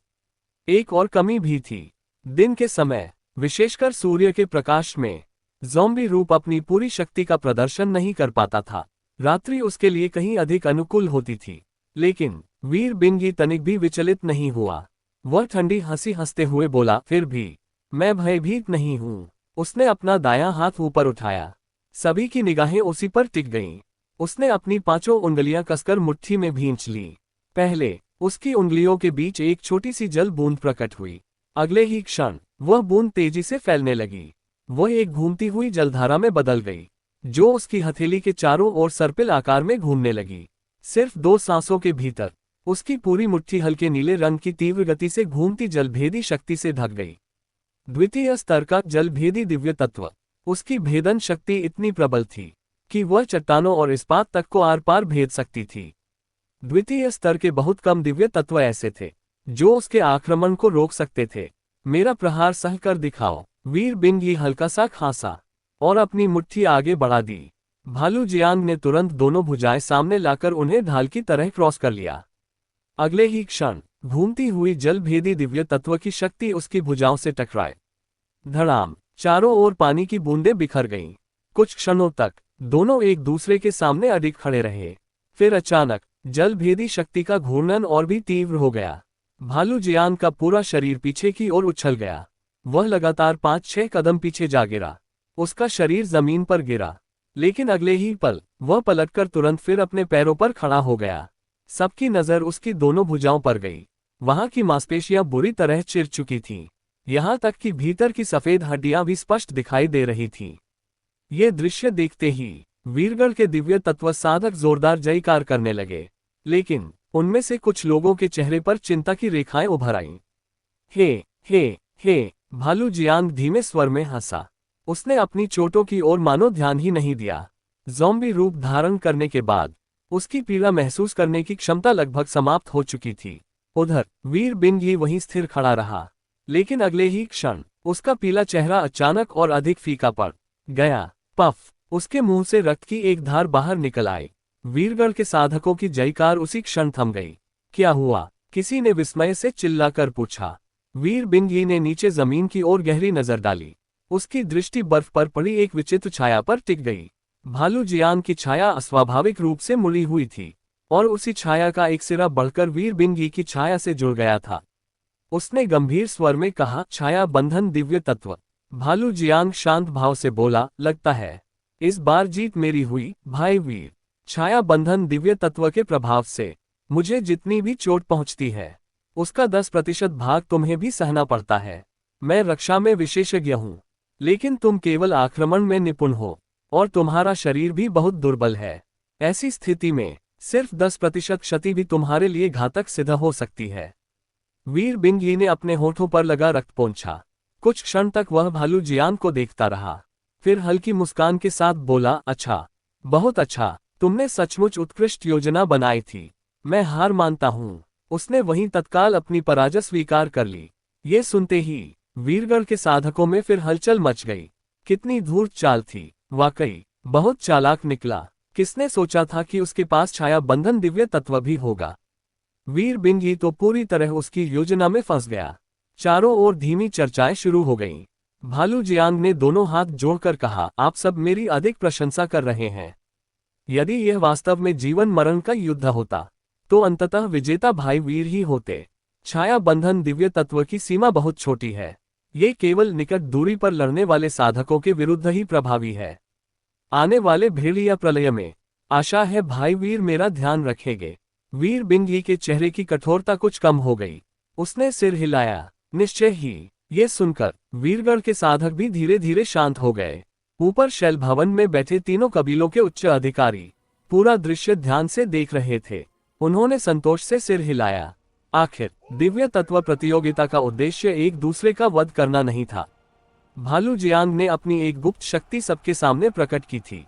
एक और कमी भी थी। दिन के समय, विशेषकर सूर्य के प्रकाश में, ज़ॉम्बी रूप अपनी पूरी शक्ति का प्रदर्शन नहीं कर पाता था। रात्रि उसके लिए कहीं अधिक अनुकूल होती थी। लेकिन वीर बिंगी तनिक भी विचलित नहीं हुआ। वह ठंडी हंसी हंसते हुए बोला, फिर भी मैं भयभीत नहीं हूँ। उसने अपना दायां हाथ ऊपर उठाया। सभी की निगाहें उसी पर टिक गईं। उसने अपनी 5 उंगलियां कसकर मुट्ठी में भींच ली। पहले उसकी उंगलियों के बीच एक छोटी सी जल बूंद प्रकट हुई। अगले ही क्षण वह बूंद तेजी से फैलने लगी। वह एक घूमती हुई जलधारा में बदल गई, जो उसकी हथेली के चारों ओर सर्पिल आकार में घूमने लगी। सिर्फ 2 सांसों के भीतर उसकी पूरी मुट्ठी हल्के नीले रंग की तीव्र गति से घूमती जलभेदी शक्ति से ढक गई। द्वितीय स्तर का जलभेदी दिव्य तत्व। उसकी भेदन शक्ति इतनी प्रबल थी कि वह चट्टानों और इस्पात तक को आर पार भेद सकती थी। द्वितीय स्तर के बहुत कम दिव्य तत्व ऐसे थे जो उसके आक्रमण को रोक सकते थे। मेरा प्रहार सह कर दिखाओ। वीर बिंग ही हल्का सा खांसा और अपनी मुट्ठी आगे बढ़ा दी। भालू जियांग ने तुरंत दोनों भुजाएं सामने लाकर उन्हें ढाल की तरह क्रॉस कर लिया। अगले ही क्षण घूमती हुई जलभेदी दिव्य तत्व की शक्ति उसकी भुजाओं से टकराए। धड़ाम, चारों ओर पानी की बूंदें बिखर गईं। कुछ क्षणों तक दोनों एक दूसरे के सामने अडिग खड़े रहे। फिर अचानक जलभेदी शक्ति का घूर्णन और भी तीव्र हो गया। भालू जियांग का पूरा शरीर पीछे की ओर उछल गया। वह लगातार 5-6 कदम पीछे जा गिरा। उसका शरीर जमीन पर गिरा, लेकिन अगले ही पल वह पलटकर तुरंत फिर अपने पैरों पर खड़ा हो गया। सबकी नजर उसकी दोनों भुजाओं पर गई। वहां की मांसपेशियां बुरी तरह चिर चुकी थीं। यहां तक कि भीतर की सफेद हड्डियां भी स्पष्ट दिखाई दे रही थीं। ये दृश्य देखते ही वीरगढ़ के दिव्य तत्व साधक जोरदार जयकार करने लगे, लेकिन उनमें से कुछ लोगों के चेहरे पर चिंता की रेखाएं उभर आईं। हे हे हे, भालू जियांग धीमे स्वर में हंसा। उसने अपनी चोटों की ओर मानो ध्यान ही नहीं दिया। ज़ॉम्बी रूप धारण करने के बाद उसकी पीड़ा महसूस करने की क्षमता लगभग समाप्त हो चुकी थी। उधर वीर बिंग ही वहीं स्थिर खड़ा रहा, लेकिन अगले ही क्षण उसका पीला चेहरा अचानक और अधिक फीका पड़ गया। पफ, उसके मुंह से रक्त की एक धार बाहर निकल आई। वीरगढ़ के साधकों की जयकार उसी क्षण थम गई। क्या हुआ? किसी ने विस्मय से चिल्लाकर पूछा। वीर बिंग ही ने नीचे जमीन की ओर गहरी नजर डाली। उसकी दृष्टि बर्फ पर पड़ी एक विचित्र छाया पर टिक गई। भालू जियांग की छाया अस्वाभाविक रूप से मुड़ी हुई थी, और उसी छाया का एक सिरा बढ़कर वीर बिंगी की छाया से जुड़ गया था। उसने गंभीर स्वर में कहा, छाया बंधन दिव्य तत्व। भालू जियांग शांत भाव से बोला, लगता है इस बार जीत मेरी हुई, भाई वीर। छाया बंधन दिव्य तत्व के प्रभाव से मुझे जितनी भी चोट पहुंचती है उसका 10% भाग तुम्हें भी सहना पड़ता है। मैं रक्षा में विशेषज्ञ हूँ, लेकिन तुम केवल आक्रमण में निपुण हो, और तुम्हारा शरीर भी बहुत दुर्बल है। ऐसी स्थिति में सिर्फ 10% क्षति भी तुम्हारे लिए घातक सिद्ध हो सकती है। वीर बिंगी ने अपने होठों पर लगा रक्त पोंछा। कुछ क्षण तक वह भालू जियांग को देखता रहा, फिर हल्की मुस्कान के साथ बोला, अच्छा, बहुत अच्छा, तुमने सचमुच उत्कृष्ट योजना बनाई थी। मैं हार मानता हूँ। उसने वहीं तत्काल अपनी पराजय स्वीकार कर ली। ये सुनते ही वीरगढ़ के साधकों में फिर हलचल मच गई। कितनी धूर्त चाल थी, वाकई बहुत चालाक निकला। किसने सोचा था कि उसके पास छाया बंधन दिव्य तत्व भी होगा। वीर बिंगी तो पूरी तरह उसकी योजना में फंस गया। चारों ओर धीमी चर्चाएं शुरू हो गईं। भालू जियांग ने दोनों हाथ जोड़कर कहा, आप सब मेरी अधिक प्रशंसा कर रहे हैं। यदि यह वास्तव में जीवन मरण का युद्ध होता तो अंततः विजेता भाई वीर ही होते। छाया बंधन दिव्य तत्व की सीमा बहुत छोटी है। ये केवल निकट दूरी पर लड़ने वाले साधकों के विरुद्ध ही प्रभावी है। आने वाले भेड़िया प्रलय में आशा है भाई वीर मेरा ध्यान रखेंगे। वीर बिंगी के चेहरे की कठोरता कुछ कम हो गई। उसने सिर हिलाया, निश्चय ही। ये सुनकर वीरगढ़ के साधक भी धीरे धीरे शांत हो गए। ऊपर शैल भवन में बैठे तीनों कबीलों के उच्च अधिकारी पूरा दृश्य ध्यान से देख रहे थे। उन्होंने संतोष से सिर हिलाया। आखिर दिव्य तत्व प्रतियोगिता का उद्देश्य एक दूसरे का वध करना नहीं था। भालू जियांग ने अपनी एक गुप्त शक्ति सबके सामने प्रकट की थी।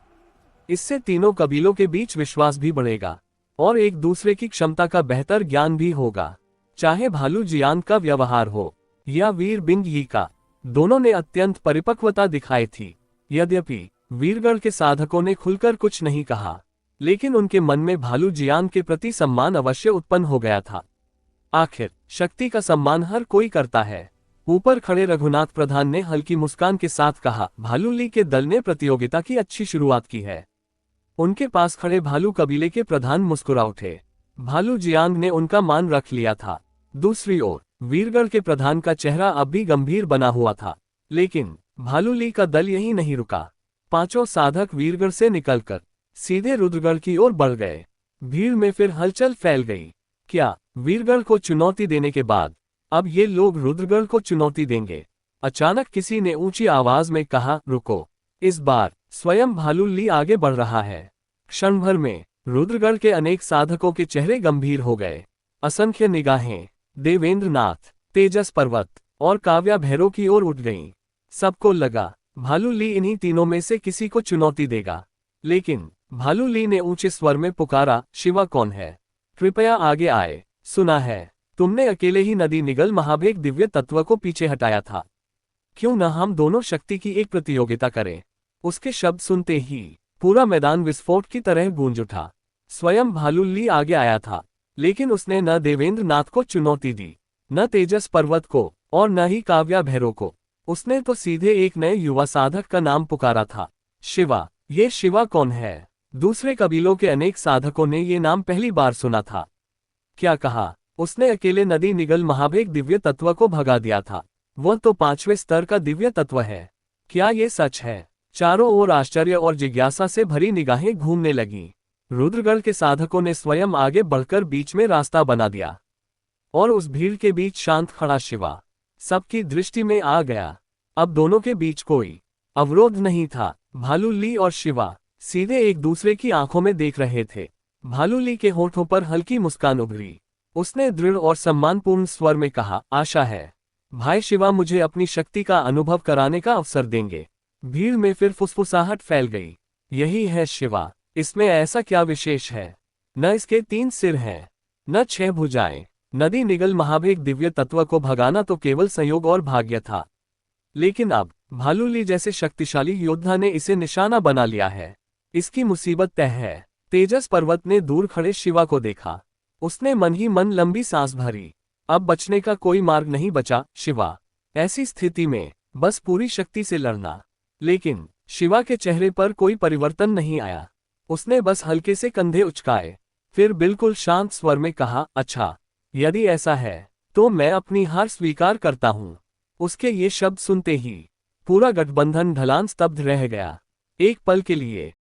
इससे तीनों कबीलों के बीच विश्वास भी बढ़ेगा और एक दूसरे की क्षमता का बेहतर ज्ञान भी होगा। चाहे भालू जियांग का व्यवहार हो या वीर बिंग यी का, दोनों ने अत्यंत परिपक्वता दिखाई थी। यद्यपि वीरगढ़ के साधकों ने खुलकर कुछ नहीं कहा, लेकिन उनके मन में भालू जियांग के प्रति सम्मान अवश्य उत्पन्न हो गया था। आखिर शक्ति का सम्मान हर कोई करता है। ऊपर खड़े रघुनाथ प्रधान ने हल्की मुस्कान के साथ कहा, भालू ली के दल ने प्रतियोगिता की अच्छी शुरुआत की है। उनके पास खड़े भालू कबीले के प्रधान मुस्कुरा उठे। भालू जियांग ने उनका मान रख लिया था। दूसरी ओर वीरगढ़ के प्रधान का चेहरा अब भी गंभीर बना हुआ था। लेकिन भालू ली का दल यहीं नहीं रुका। पांचों साधक वीरगढ़ से निकलकर सीधे रुद्रगढ़ की ओर बढ़ गए। भीड़ में फिर हलचल फैल गई। क्या वीरगढ़ को चुनौती देने के बाद अब ये लोग रुद्रगढ़ को चुनौती देंगे? अचानक किसी ने ऊंची आवाज में कहा, रुको। इस बार स्वयं भालू ली आगे बढ़ रहा है। क्षण भर में रुद्रगढ़ के अनेक साधकों के चेहरे गंभीर हो गए। असंख्य निगाहें देवेंद्र नाथ, तेजस पर्वत और काव्या भैरव की ओर उठ गईं। सबको लगा भालू ली इन्हीं तीनों में से किसी को चुनौती देगा। लेकिन भालू ली ने ऊंचे स्वर में पुकारा, शिवा कौन है? कृपया आगे आए। सुना है तुमने अकेले ही नदी निगल महाभेग दिव्य तत्व को पीछे हटाया था। क्यों न हम दोनों शक्ति की एक प्रतियोगिता करें? उसके शब्द सुनते ही पूरा मैदान विस्फोट की तरह गूंज उठा। स्वयं भालू ली आगे आया था, लेकिन उसने न देवेंद्र नाथ को चुनौती दी, न तेजस पर्वत को और न ही काव्या भैरव को। उसने तो सीधे एक नए युवा साधक का नाम पुकारा था, शिवा। ये शिवा कौन है? दूसरे कबीलों के अनेक साधकों ने ये नाम पहली बार सुना था। क्या कहा? उसने अकेले नदी निगल महाभेग दिव्य तत्व को भगा दिया था। वह तो 5वें स्तर का दिव्य तत्व है। क्या ये सच है? चारों ओर आश्चर्य और जिज्ञासा से भरी निगाहें घूमने लगीं। रुद्रगढ़ के साधकों ने स्वयं आगे बढ़कर बीच में रास्ता बना दिया, और उस भीड़ के बीच शांत खड़ा शिवा सबकी दृष्टि में आ गया। अब दोनों के बीच कोई अवरोध नहीं था। भालू ली और शिवा सीधे एक दूसरे की आंखों में देख रहे थे। भालू ली के होठों पर हल्की मुस्कान उभरी। उसने दृढ़ और सम्मानपूर्ण स्वर में कहा, आशा है भाई शिवा मुझे अपनी शक्ति का अनुभव कराने का अवसर देंगे। भीड़ में फिर फुसफुसाहट फैल गई। यही है शिवा, इसमें ऐसा क्या विशेष है? न इसके 3 सिर हैं, न 6 भुजाएं। नदी निगल महाभेग दिव्य तत्व को भगाना तो केवल संयोग और भाग्य था, लेकिन अब भालू ली जैसे शक्तिशाली योद्धा ने इसे निशाना बना लिया है। इसकी मुसीबत तय है। तेजस पर्वत ने दूर खड़े शिवा को देखा। उसने मन ही मन लंबी सांस भरी। अब बचने का कोई मार्ग नहीं बचा शिवा। ऐसी स्थिति में बस पूरी शक्ति से लड़ना। लेकिन शिवा के चेहरे पर कोई परिवर्तन नहीं आया। उसने बस हल्के से कंधे उचकाए, फिर बिल्कुल शांत स्वर में कहा, अच्छा यदि ऐसा है तो मैं अपनी हार स्वीकार करता हूं। उसके ये शब्द सुनते ही पूरा गठबंधन ढलान स्तब्ध रह गया। एक पल के लिए